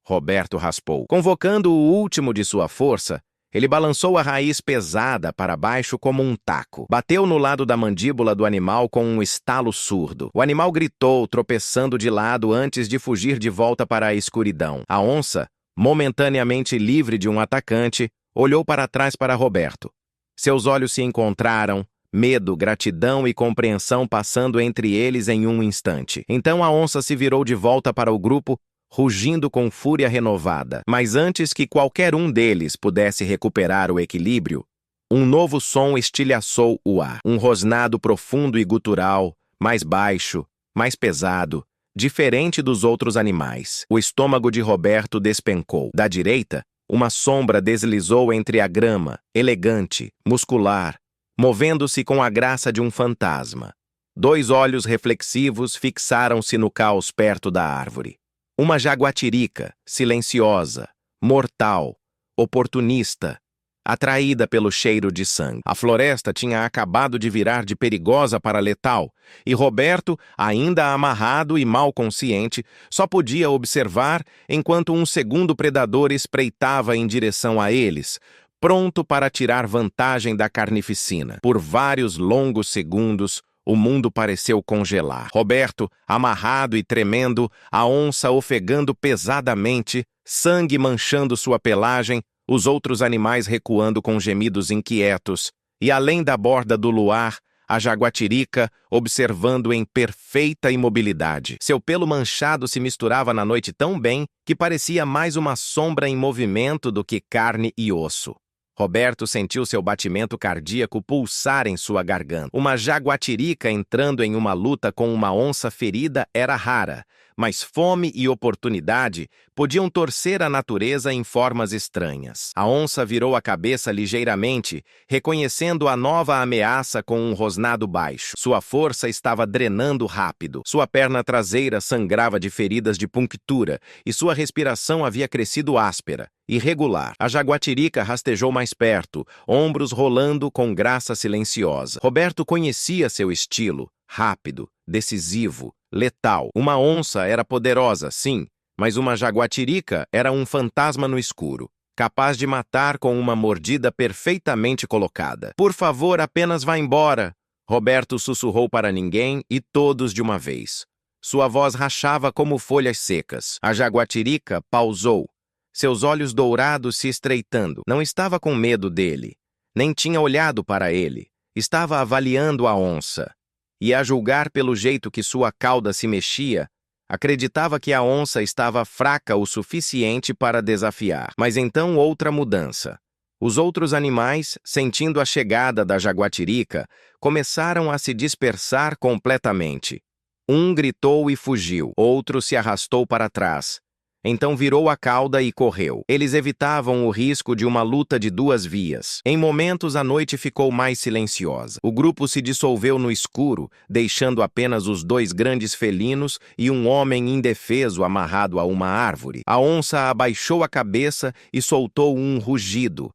Roberto raspou. Convocando o último de sua força, ele balançou a raiz pesada para baixo como um taco. Bateu no lado da mandíbula do animal com um estalo surdo. O animal gritou, tropeçando de lado antes de fugir de volta para a escuridão. A onça, momentaneamente livre de um atacante, olhou para trás para Roberto. Seus olhos se encontraram, medo, gratidão e compreensão passando entre eles em um instante. Então a onça se virou de volta para o grupo, rugindo com fúria renovada. Mas antes que qualquer um deles pudesse recuperar o equilíbrio, um novo som estilhaçou o ar. Um rosnado profundo e gutural, mais baixo, mais pesado, diferente dos outros animais. O estômago de Roberto despencou. Da direita, uma sombra deslizou entre a grama, elegante, muscular, movendo-se com a graça de um fantasma. 2 olhos reflexivos fixaram-se no caos perto da árvore. Uma jaguatirica, silenciosa, mortal, oportunista, atraída pelo cheiro de sangue. A floresta tinha acabado de virar de perigosa para letal, e Roberto, ainda amarrado e mal consciente, só podia observar enquanto um segundo predador espreitava em direção a eles, pronto para tirar vantagem da carnificina. Por vários longos segundos, o mundo pareceu congelar. Roberto, amarrado e tremendo, a onça ofegando pesadamente, sangue manchando sua pelagem, os outros animais recuando com gemidos inquietos, e além da borda do luar, a jaguatirica observando em perfeita imobilidade. Seu pelo manchado se misturava na noite tão bem que parecia mais uma sombra em movimento do que carne e osso. Roberto sentiu seu batimento cardíaco pulsar em sua garganta. Uma jaguatirica entrando em uma luta com uma onça ferida era rara, mas fome e oportunidade podiam torcer a natureza em formas estranhas. A onça virou a cabeça ligeiramente, reconhecendo a nova ameaça com um rosnado baixo. Sua força estava drenando rápido. Sua perna traseira sangrava de feridas de punctura e sua respiração havia crescido áspera, irregular. A jaguatirica rastejou mais perto, ombros rolando com graça silenciosa. Roberto conhecia seu estilo, rápido, decisivo, letal. Uma onça era poderosa, sim, mas uma jaguatirica era um fantasma no escuro, capaz de matar com uma mordida perfeitamente colocada. "Por favor, apenas vá embora", Roberto sussurrou para ninguém e todos de uma vez. Sua voz rachava como folhas secas. A jaguatirica pausou, seus olhos dourados se estreitando. Não estava com medo dele, nem tinha olhado para ele. Estava avaliando a onça. E a julgar pelo jeito que sua cauda se mexia, acreditava que a onça estava fraca o suficiente para desafiar. Mas então outra mudança. Os outros animais, sentindo a chegada da jaguatirica, começaram a se dispersar completamente. Um gritou e fugiu, outro se arrastou para trás. Então virou a cauda e correu. Eles evitavam o risco de uma luta de duas vias. Em momentos, a noite ficou mais silenciosa. O grupo se dissolveu no escuro, deixando apenas os dois grandes felinos e um homem indefeso amarrado a uma árvore. A onça abaixou a cabeça e soltou um rugido.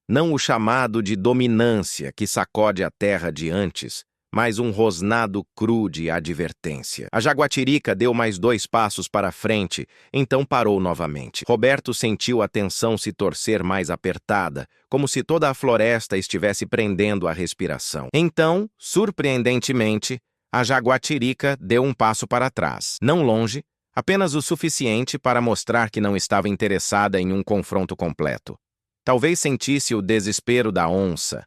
Não o chamado de dominância que sacode a terra de antes, mas um rosnado cru de advertência. A jaguatirica deu mais 2 passos para frente, então parou novamente. Roberto sentiu a tensão se torcer mais apertada, como se toda a floresta estivesse prendendo a respiração. Então, surpreendentemente, a jaguatirica deu um passo para trás. Não longe, apenas o suficiente para mostrar que não estava interessada em um confronto completo. Talvez sentisse o desespero da onça.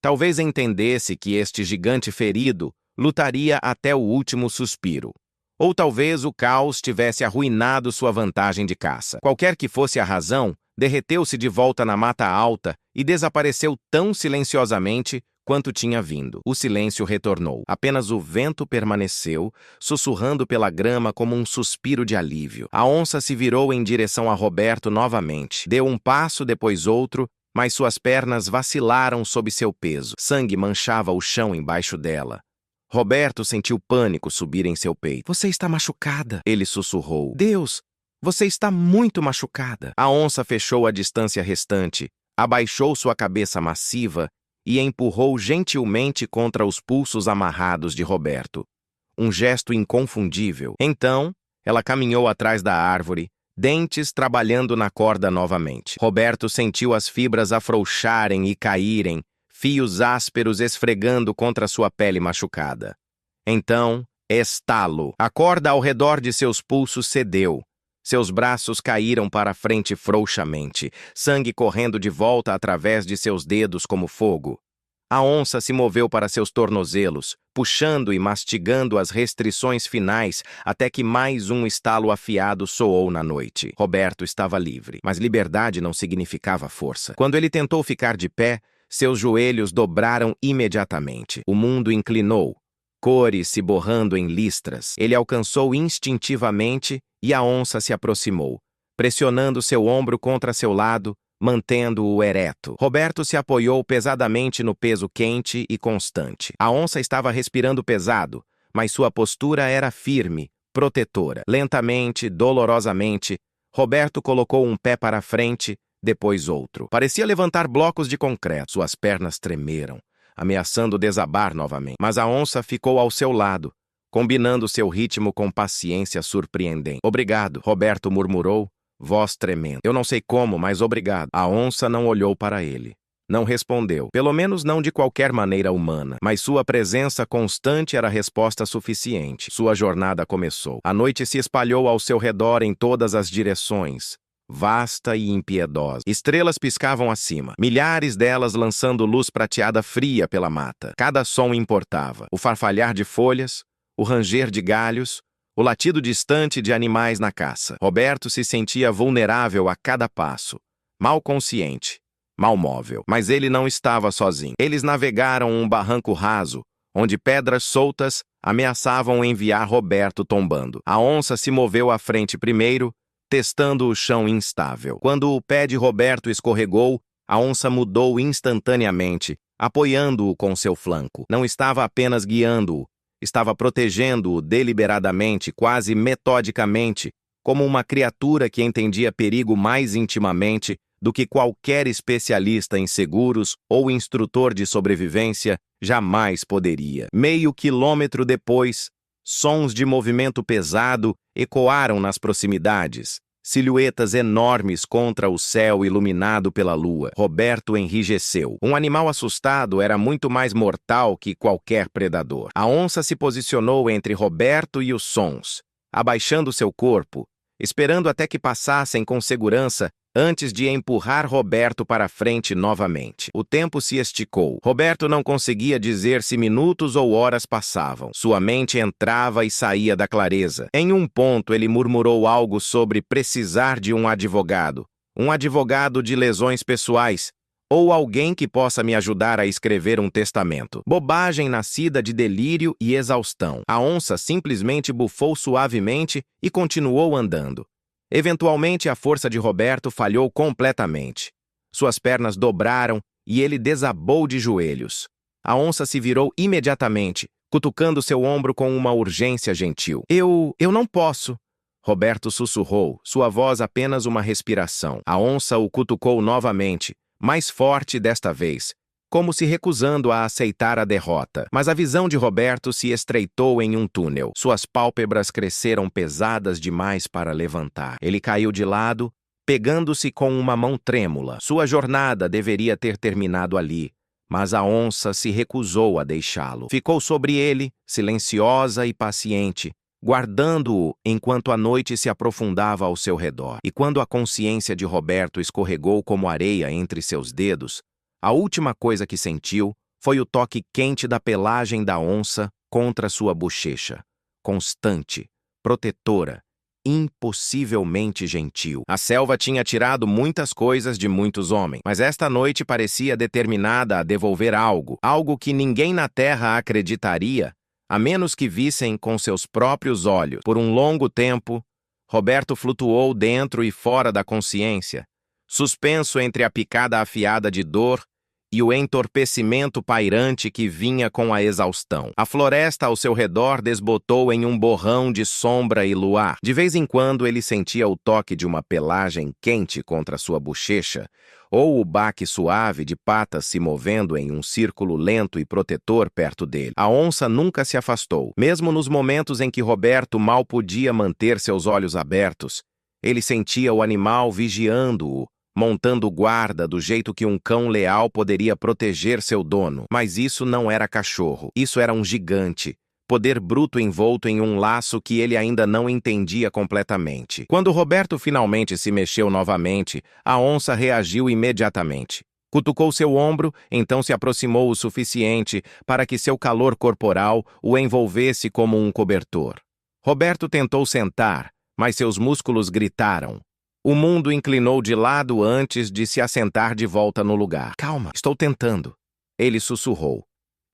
Talvez entendesse que este gigante ferido lutaria até o último suspiro. Ou talvez o caos tivesse arruinado sua vantagem de caça. Qualquer que fosse a razão, derreteu-se de volta na mata alta e desapareceu tão silenciosamente quanto tinha vindo. O silêncio retornou. Apenas o vento permaneceu, sussurrando pela grama como um suspiro de alívio. A onça se virou em direção a Roberto novamente. Deu um passo, depois outro, mas suas pernas vacilaram sob seu peso. Sangue manchava o chão embaixo dela. Roberto sentiu pânico subir em seu peito. "Você está machucada", ele sussurrou. "Deus, você está muito machucada." A onça fechou a distância restante, abaixou sua cabeça massiva e empurrou gentilmente contra os pulsos amarrados de Roberto. Um gesto inconfundível. Então, ela caminhou atrás da árvore, dentes trabalhando na corda novamente. Roberto sentiu as fibras afrouxarem e caírem, fios ásperos esfregando contra sua pele machucada. Então, estalo. A corda ao redor de seus pulsos cedeu. Seus braços caíram para frente frouxamente, sangue correndo de volta através de seus dedos como fogo. A onça se moveu para seus tornozelos, puxando e mastigando as restrições finais até que mais um estalo afiado soou na noite. Roberto estava livre, mas liberdade não significava força. Quando ele tentou ficar de pé, seus joelhos dobraram imediatamente. O mundo inclinou, cores se borrando em listras. Ele alcançou instintivamente e a onça se aproximou, pressionando seu ombro contra seu lado, mantendo-o ereto. Roberto se apoiou pesadamente no peso quente e constante. A onça estava respirando pesado, mas sua postura era firme, protetora. Lentamente, dolorosamente, Roberto colocou um pé para frente, depois outro. Parecia levantar blocos de concreto. Suas pernas tremeram, ameaçando desabar novamente. Mas a onça ficou ao seu lado, combinando seu ritmo com paciência surpreendente. "Obrigado", Roberto murmurou, voz tremendo. "Eu não sei como, mas obrigado." A onça não olhou para ele. Não respondeu, pelo menos não de qualquer maneira humana, mas sua presença constante era resposta suficiente. Sua jornada começou. A noite se espalhou ao seu redor em todas as direções, vasta e impiedosa. Estrelas piscavam acima, milhares delas lançando luz prateada fria pela mata. Cada som importava. O farfalhar de folhas, o ranger de galhos, o latido distante de animais na caça. Roberto se sentia vulnerável a cada passo, mal consciente, mal móvel. Mas ele não estava sozinho. Eles navegaram um barranco raso, onde pedras soltas ameaçavam enviar Roberto tombando. A onça se moveu à frente primeiro, testando o chão instável. Quando o pé de Roberto escorregou, a onça mudou instantaneamente, apoiando-o com seu flanco. Não estava apenas guiando-o, estava protegendo-o deliberadamente, quase metodicamente, como uma criatura que entendia perigo mais intimamente do que qualquer especialista em seguros ou instrutor de sobrevivência jamais poderia. Meio quilômetro depois, sons de movimento pesado ecoaram nas proximidades, silhuetas enormes contra o céu iluminado pela lua. Roberto enrijeceu. Um animal assustado era muito mais mortal que qualquer predador. A onça se posicionou entre Roberto e os sons, abaixando seu corpo, esperando até que passassem com segurança antes de empurrar Roberto para frente novamente. O tempo se esticou. Roberto não conseguia dizer se minutos ou horas passavam. Sua mente entrava e saía da clareza. Em um ponto, ele murmurou algo sobre precisar de um advogado de lesões pessoais, ou alguém que possa me ajudar a escrever um testamento. Bobagem nascida de delírio e exaustão. A onça simplesmente bufou suavemente e continuou andando. Eventualmente, a força de Roberto falhou completamente. Suas pernas dobraram e ele desabou de joelhos. A onça se virou imediatamente, cutucando seu ombro com uma urgência gentil. Eu não posso. Roberto sussurrou, sua voz apenas uma respiração. A onça o cutucou novamente, mais forte desta vez, como se recusando a aceitar a derrota. Mas a visão de Roberto se estreitou em um túnel. Suas pálpebras cresceram pesadas demais para levantar. Ele caiu de lado, pegando-se com uma mão trêmula. Sua jornada deveria ter terminado ali, mas a onça se recusou a deixá-lo. Ficou sobre ele, silenciosa e paciente, guardando-o enquanto a noite se aprofundava ao seu redor. E quando a consciência de Roberto escorregou como areia entre seus dedos, a última coisa que sentiu foi o toque quente da pelagem da onça contra sua bochecha. Constante, protetora, impossivelmente gentil. A selva tinha tirado muitas coisas de muitos homens, mas esta noite parecia determinada a devolver algo que ninguém na terra acreditaria, a menos que vissem com seus próprios olhos. Por um longo tempo, Roberto flutuou dentro e fora da consciência, suspenso entre a picada afiada de dor e o entorpecimento pairante que vinha com a exaustão. A floresta ao seu redor desbotou em um borrão de sombra e luar. De vez em quando ele sentia o toque de uma pelagem quente contra sua bochecha, ou o baque suave de patas se movendo em um círculo lento e protetor perto dele. A onça nunca se afastou. Mesmo nos momentos em que Roberto mal podia manter seus olhos abertos, ele sentia o animal vigiando-o, montando guarda do jeito que um cão leal poderia proteger seu dono. Mas isso não era cachorro. Isso era um gigante, poder bruto envolto em um laço que ele ainda não entendia completamente. Quando Roberto finalmente se mexeu novamente, a onça reagiu imediatamente. Cutucou seu ombro, então se aproximou o suficiente para que seu calor corporal o envolvesse como um cobertor. Roberto tentou sentar, mas seus músculos gritaram. O mundo inclinou de lado antes de se assentar de volta no lugar. Calma, estou tentando. Ele sussurrou.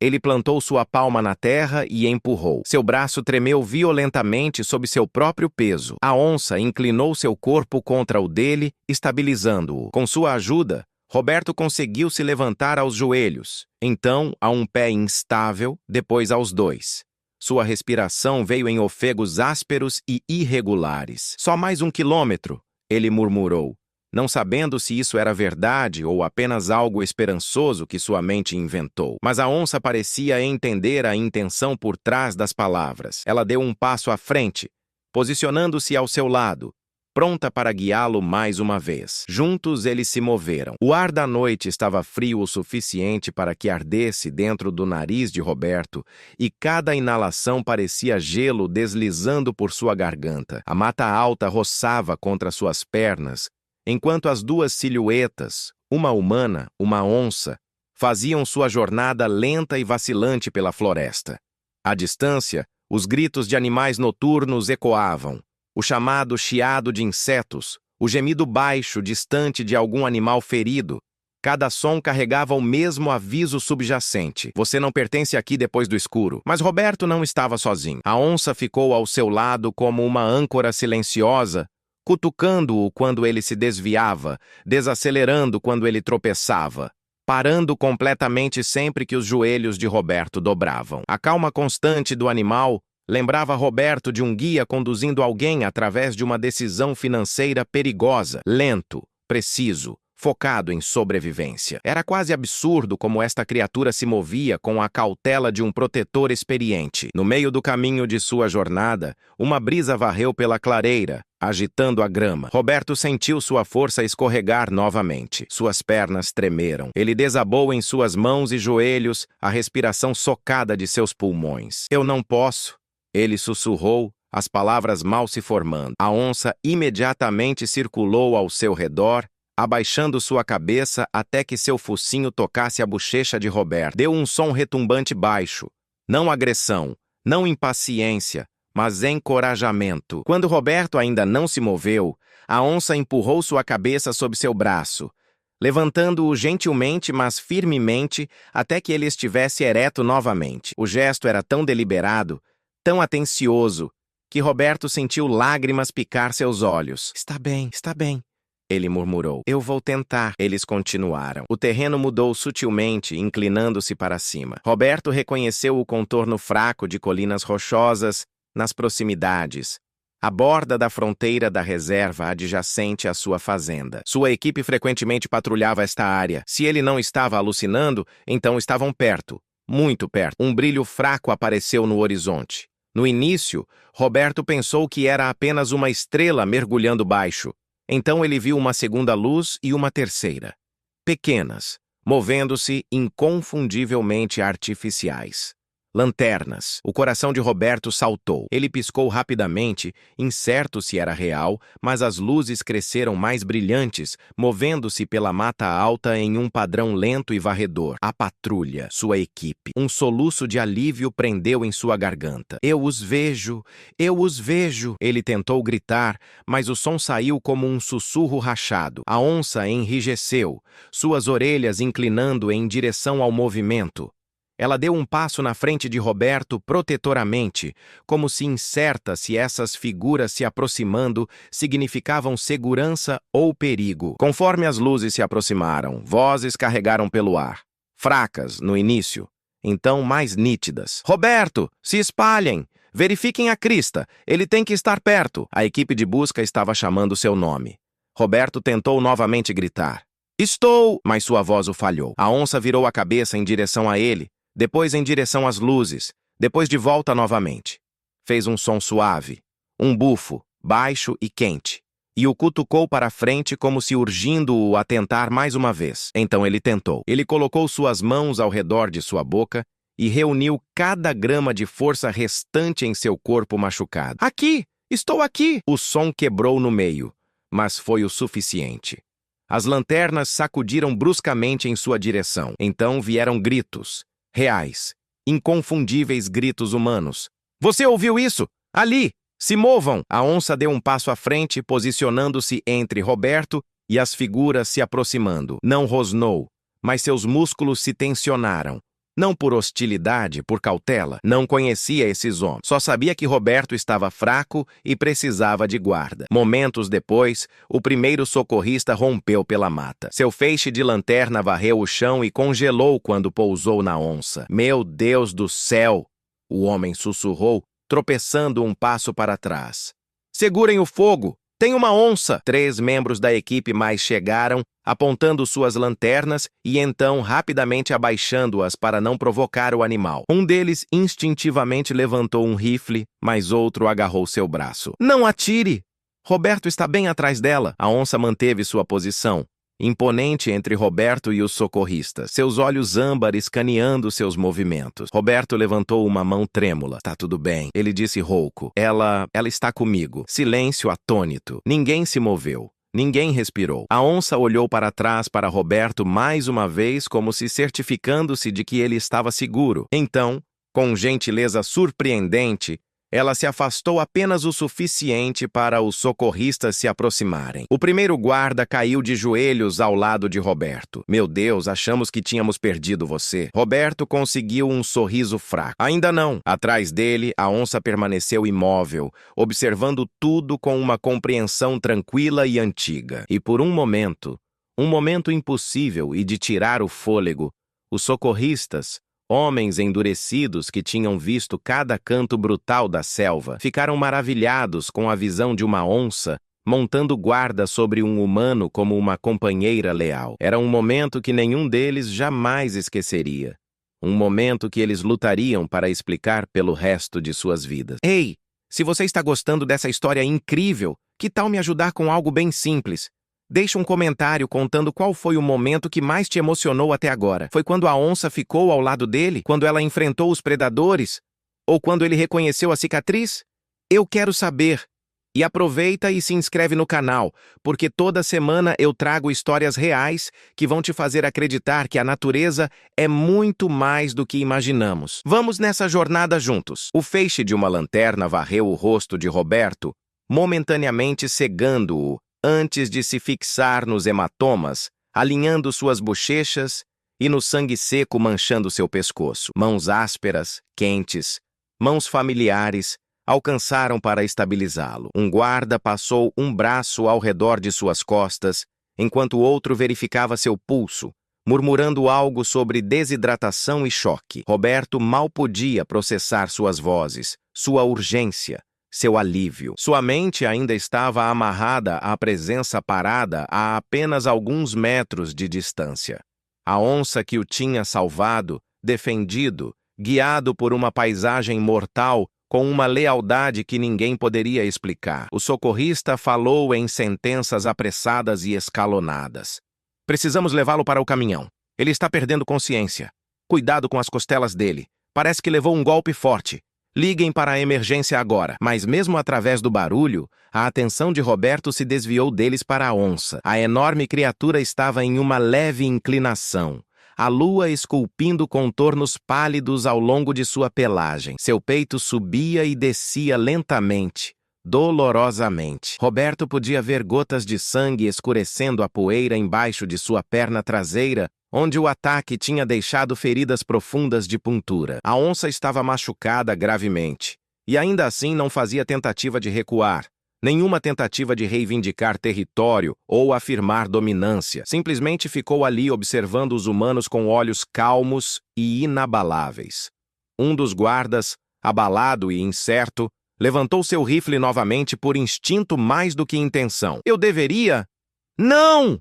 Ele plantou sua palma na terra e empurrou. Seu braço tremeu violentamente sob seu próprio peso. A onça inclinou seu corpo contra o dele, estabilizando-o. Com sua ajuda, Roberto conseguiu se levantar aos joelhos. Então, a um pé instável, depois aos dois. Sua respiração veio em ofegos ásperos e irregulares. Só mais 1 quilômetro. Ele murmurou, não sabendo se isso era verdade ou apenas algo esperançoso que sua mente inventou. Mas a onça parecia entender a intenção por trás das palavras. Ela deu um passo à frente, posicionando-se ao seu lado, pronta para guiá-lo mais uma vez. Juntos eles se moveram. O ar da noite estava frio o suficiente para que ardesse dentro do nariz de Roberto, e cada inalação parecia gelo deslizando por sua garganta. A mata alta roçava contra suas pernas, enquanto as duas silhuetas, uma humana, uma onça, faziam sua jornada lenta e vacilante pela floresta. À distância, os gritos de animais noturnos ecoavam. O chamado chiado de insetos, o gemido baixo, distante de algum animal ferido. Cada som carregava o mesmo aviso subjacente. Você não pertence aqui depois do escuro. Mas Roberto não estava sozinho. A onça ficou ao seu lado como uma âncora silenciosa, cutucando-o quando ele se desviava, desacelerando quando ele tropeçava, parando completamente sempre que os joelhos de Roberto dobravam. A calma constante do animal lembrava Roberto de um guia conduzindo alguém através de uma decisão financeira perigosa, lento, preciso, focado em sobrevivência. Era quase absurdo como esta criatura se movia com a cautela de um protetor experiente. No meio do caminho de sua jornada, uma brisa varreu pela clareira, agitando a grama. Roberto sentiu sua força escorregar novamente. Suas pernas tremeram. Ele desabou em suas mãos e joelhos, a respiração socada de seus pulmões. Eu não posso, ele sussurrou, as palavras mal se formando. A onça imediatamente circulou ao seu redor, abaixando sua cabeça até que seu focinho tocasse a bochecha de Roberto. Deu um som retumbante baixo. Não agressão, não impaciência, mas encorajamento. Quando Roberto ainda não se moveu, a onça empurrou sua cabeça sob seu braço, levantando-o gentilmente, mas firmemente, até que ele estivesse ereto novamente. O gesto era tão deliberado, tão atencioso, que Roberto sentiu lágrimas picar seus olhos. Está bem, ele murmurou. Eu vou tentar. Eles continuaram. O terreno mudou sutilmente, inclinando-se para cima. Roberto reconheceu o contorno fraco de colinas rochosas nas proximidades, a borda da fronteira da reserva adjacente à sua fazenda. Sua equipe frequentemente patrulhava esta área. Se ele não estava alucinando, então estavam perto, muito perto. Um brilho fraco apareceu no horizonte. No início, Roberto pensou que era apenas uma estrela mergulhando baixo. Então ele viu uma segunda luz e uma terceira. Pequenas, movendo-se inconfundivelmente artificiais. Lanternas. O coração de Roberto saltou. Ele piscou rapidamente, incerto se era real, mas as luzes cresceram mais brilhantes, movendo-se pela mata alta em um padrão lento e varredor. A patrulha, sua equipe. Um soluço de alívio prendeu em sua garganta. Eu os vejo! Eu os vejo! Ele tentou gritar, mas o som saiu como um sussurro rachado. A onça enrijeceu, suas orelhas inclinando em direção ao movimento. Ela deu um passo na frente de Roberto protetoramente, como se incerta se essas figuras se aproximando significavam segurança ou perigo. Conforme as luzes se aproximaram, vozes carregaram pelo ar. Fracas, no início, então mais nítidas. Roberto, se espalhem! Verifiquem a crista, ele tem que estar perto. A equipe de busca estava chamando seu nome. Roberto tentou novamente gritar. Estou! Mas sua voz o falhou. A onça virou a cabeça em direção a ele, depois em direção às luzes, depois de volta novamente. Fez um som suave, um bufo, baixo e quente, e o cutucou para a frente como se urgindo-o a tentar mais uma vez. Então ele tentou. Ele colocou suas mãos ao redor de sua boca e reuniu cada grama de força restante em seu corpo machucado. Aqui! Estou aqui! O som quebrou no meio, mas foi o suficiente. As lanternas sacudiram bruscamente em sua direção. Então vieram gritos. Reais, inconfundíveis gritos humanos. Você ouviu isso? Ali! Se movam! A onça deu um passo à frente, posicionando-se entre Roberto e as figuras se aproximando. Não rosnou, mas seus músculos se tensionaram. Não por hostilidade, por cautela. Não conhecia esses homens. Só sabia que Roberto estava fraco e precisava de guarda. Momentos depois, o primeiro socorrista rompeu pela mata. Seu feixe de lanterna varreu o chão e congelou quando pousou na onça. Meu Deus do céu! O homem sussurrou, tropeçando um passo para trás. Segurem o fogo! Tem uma onça! 3 membros da equipe mais chegaram, apontando suas lanternas e então rapidamente abaixando-as para não provocar o animal. Um deles instintivamente levantou um rifle, mas outro agarrou seu braço. Não atire! Roberto está bem atrás dela. A onça manteve sua posição, imponente entre Roberto e os socorristas, seus olhos âmbar escaneando seus movimentos. Roberto levantou uma mão trêmula. Tá tudo bem, ele disse rouco. Ela está comigo. Silêncio atônito. Ninguém se moveu. Ninguém respirou. A onça olhou para trás para Roberto mais uma vez, como se certificando-se de que ele estava seguro. Então, com gentileza surpreendente, Ela se afastou apenas o suficiente para os socorristas se aproximarem. O primeiro guarda caiu de joelhos ao lado de Roberto. Meu Deus, achamos que tínhamos perdido você. Roberto conseguiu um sorriso fraco. Ainda não. Atrás dele, a onça permaneceu imóvel, observando tudo com uma compreensão tranquila e antiga. E por um momento impossível e de tirar o fôlego, os socorristas, homens endurecidos que tinham visto cada canto brutal da selva, ficaram maravilhados com a visão de uma onça montando guarda sobre um humano como uma companheira leal. Era um momento que nenhum deles jamais esqueceria. Um momento que eles lutariam para explicar pelo resto de suas vidas. Ei, se você está gostando dessa história incrível, que tal me ajudar com algo bem simples? Deixe um comentário contando qual foi o momento que mais te emocionou até agora. Foi quando a onça ficou ao lado dele? Quando ela enfrentou os predadores? Ou quando ele reconheceu a cicatriz? Eu quero saber. E aproveita e se inscreve no canal, porque toda semana eu trago histórias reais que vão te fazer acreditar que a natureza é muito mais do que imaginamos. Vamos nessa jornada juntos. O feixe de uma lanterna varreu o rosto de Roberto, momentaneamente cegando-o, antes de se fixar nos hematomas, alinhando suas bochechas e no sangue seco manchando seu pescoço. Mãos ásperas, quentes, mãos familiares, alcançaram para estabilizá-lo. Um guarda passou um braço ao redor de suas costas, enquanto o outro verificava seu pulso, murmurando algo sobre desidratação e choque. Roberto mal podia processar suas vozes, sua urgência, seu alívio. Sua mente ainda estava amarrada à presença parada a apenas alguns metros de distância. A onça que o tinha salvado, defendido, guiado por uma paisagem mortal, com uma lealdade que ninguém poderia explicar. O socorrista falou em sentenças apressadas e escalonadas. Precisamos levá-lo para o caminhão. Ele está perdendo consciência. Cuidado com as costelas dele. Parece que levou um golpe forte. Liguem para a emergência agora. Mas mesmo através do barulho, a atenção de Roberto se desviou deles para a onça. A enorme criatura estava em uma leve inclinação, a lua esculpindo contornos pálidos ao longo de sua pelagem. Seu peito subia e descia lentamente, dolorosamente. Roberto podia ver gotas de sangue escurecendo a poeira embaixo de sua perna traseira, onde o ataque tinha deixado feridas profundas de puntura. A onça estava machucada gravemente, e ainda assim não fazia tentativa de recuar. Nenhuma tentativa de reivindicar território ou afirmar dominância. Simplesmente ficou ali observando os humanos com olhos calmos e inabaláveis. Um dos guardas, abalado e incerto, levantou seu rifle novamente por instinto mais do que intenção. Eu deveria? Não!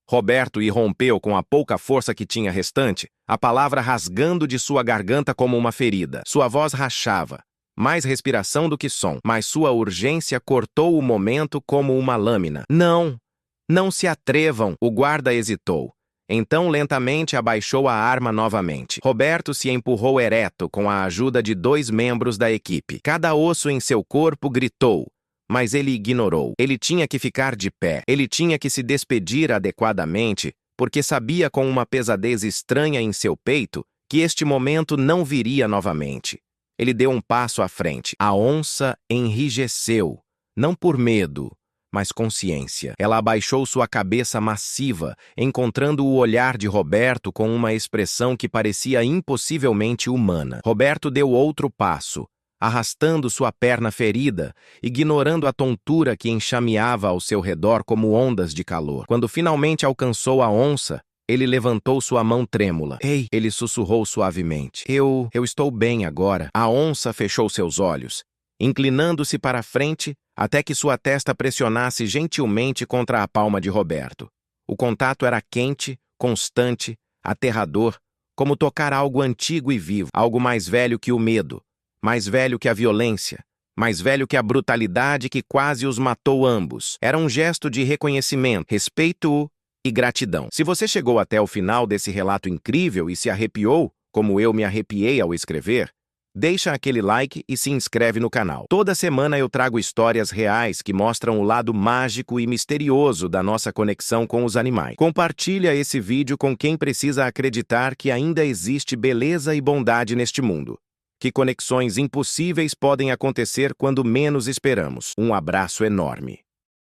Roberto irrompeu com a pouca força que tinha restante, a palavra rasgando de sua garganta como uma ferida. Sua voz rachava. Mais respiração do que som, mas sua urgência cortou o momento como uma lâmina. Não! Não se atrevam! O guarda hesitou. Então lentamente abaixou a arma novamente. Roberto se empurrou ereto com a ajuda de 2 membros da equipe. Cada osso em seu corpo gritou, mas ele ignorou. Ele tinha que ficar de pé. Ele tinha que se despedir adequadamente, porque sabia com uma pesadez estranha em seu peito que este momento não viria novamente. Ele deu um passo à frente. A onça enrijeceu, não por medo, mas consciência. Ela abaixou sua cabeça massiva, encontrando o olhar de Roberto com uma expressão que parecia impossivelmente humana. Roberto deu outro passo, arrastando sua perna ferida, ignorando a tontura que enxameava ao seu redor como ondas de calor. Quando finalmente alcançou a onça, ele levantou sua mão trêmula. Ei, ele sussurrou suavemente. Eu estou bem agora. A onça fechou seus olhos, inclinando-se para a frente até que sua testa pressionasse gentilmente contra a palma de Roberto. O contato era quente, constante, aterrador, como tocar algo antigo e vivo, algo mais velho que o medo, mais velho que a violência, mais velho que a brutalidade que quase os matou ambos. Era um gesto de reconhecimento, respeito e gratidão. Se você chegou até o final desse relato incrível e se arrepiou, como eu me arrepiei ao escrever, deixa aquele like e se inscreve no canal. Toda semana eu trago histórias reais que mostram o lado mágico e misterioso da nossa conexão com os animais. Compartilha esse vídeo com quem precisa acreditar que ainda existe beleza e bondade neste mundo. Que que conexões impossíveis podem acontecer quando menos esperamos. Um abraço enorme.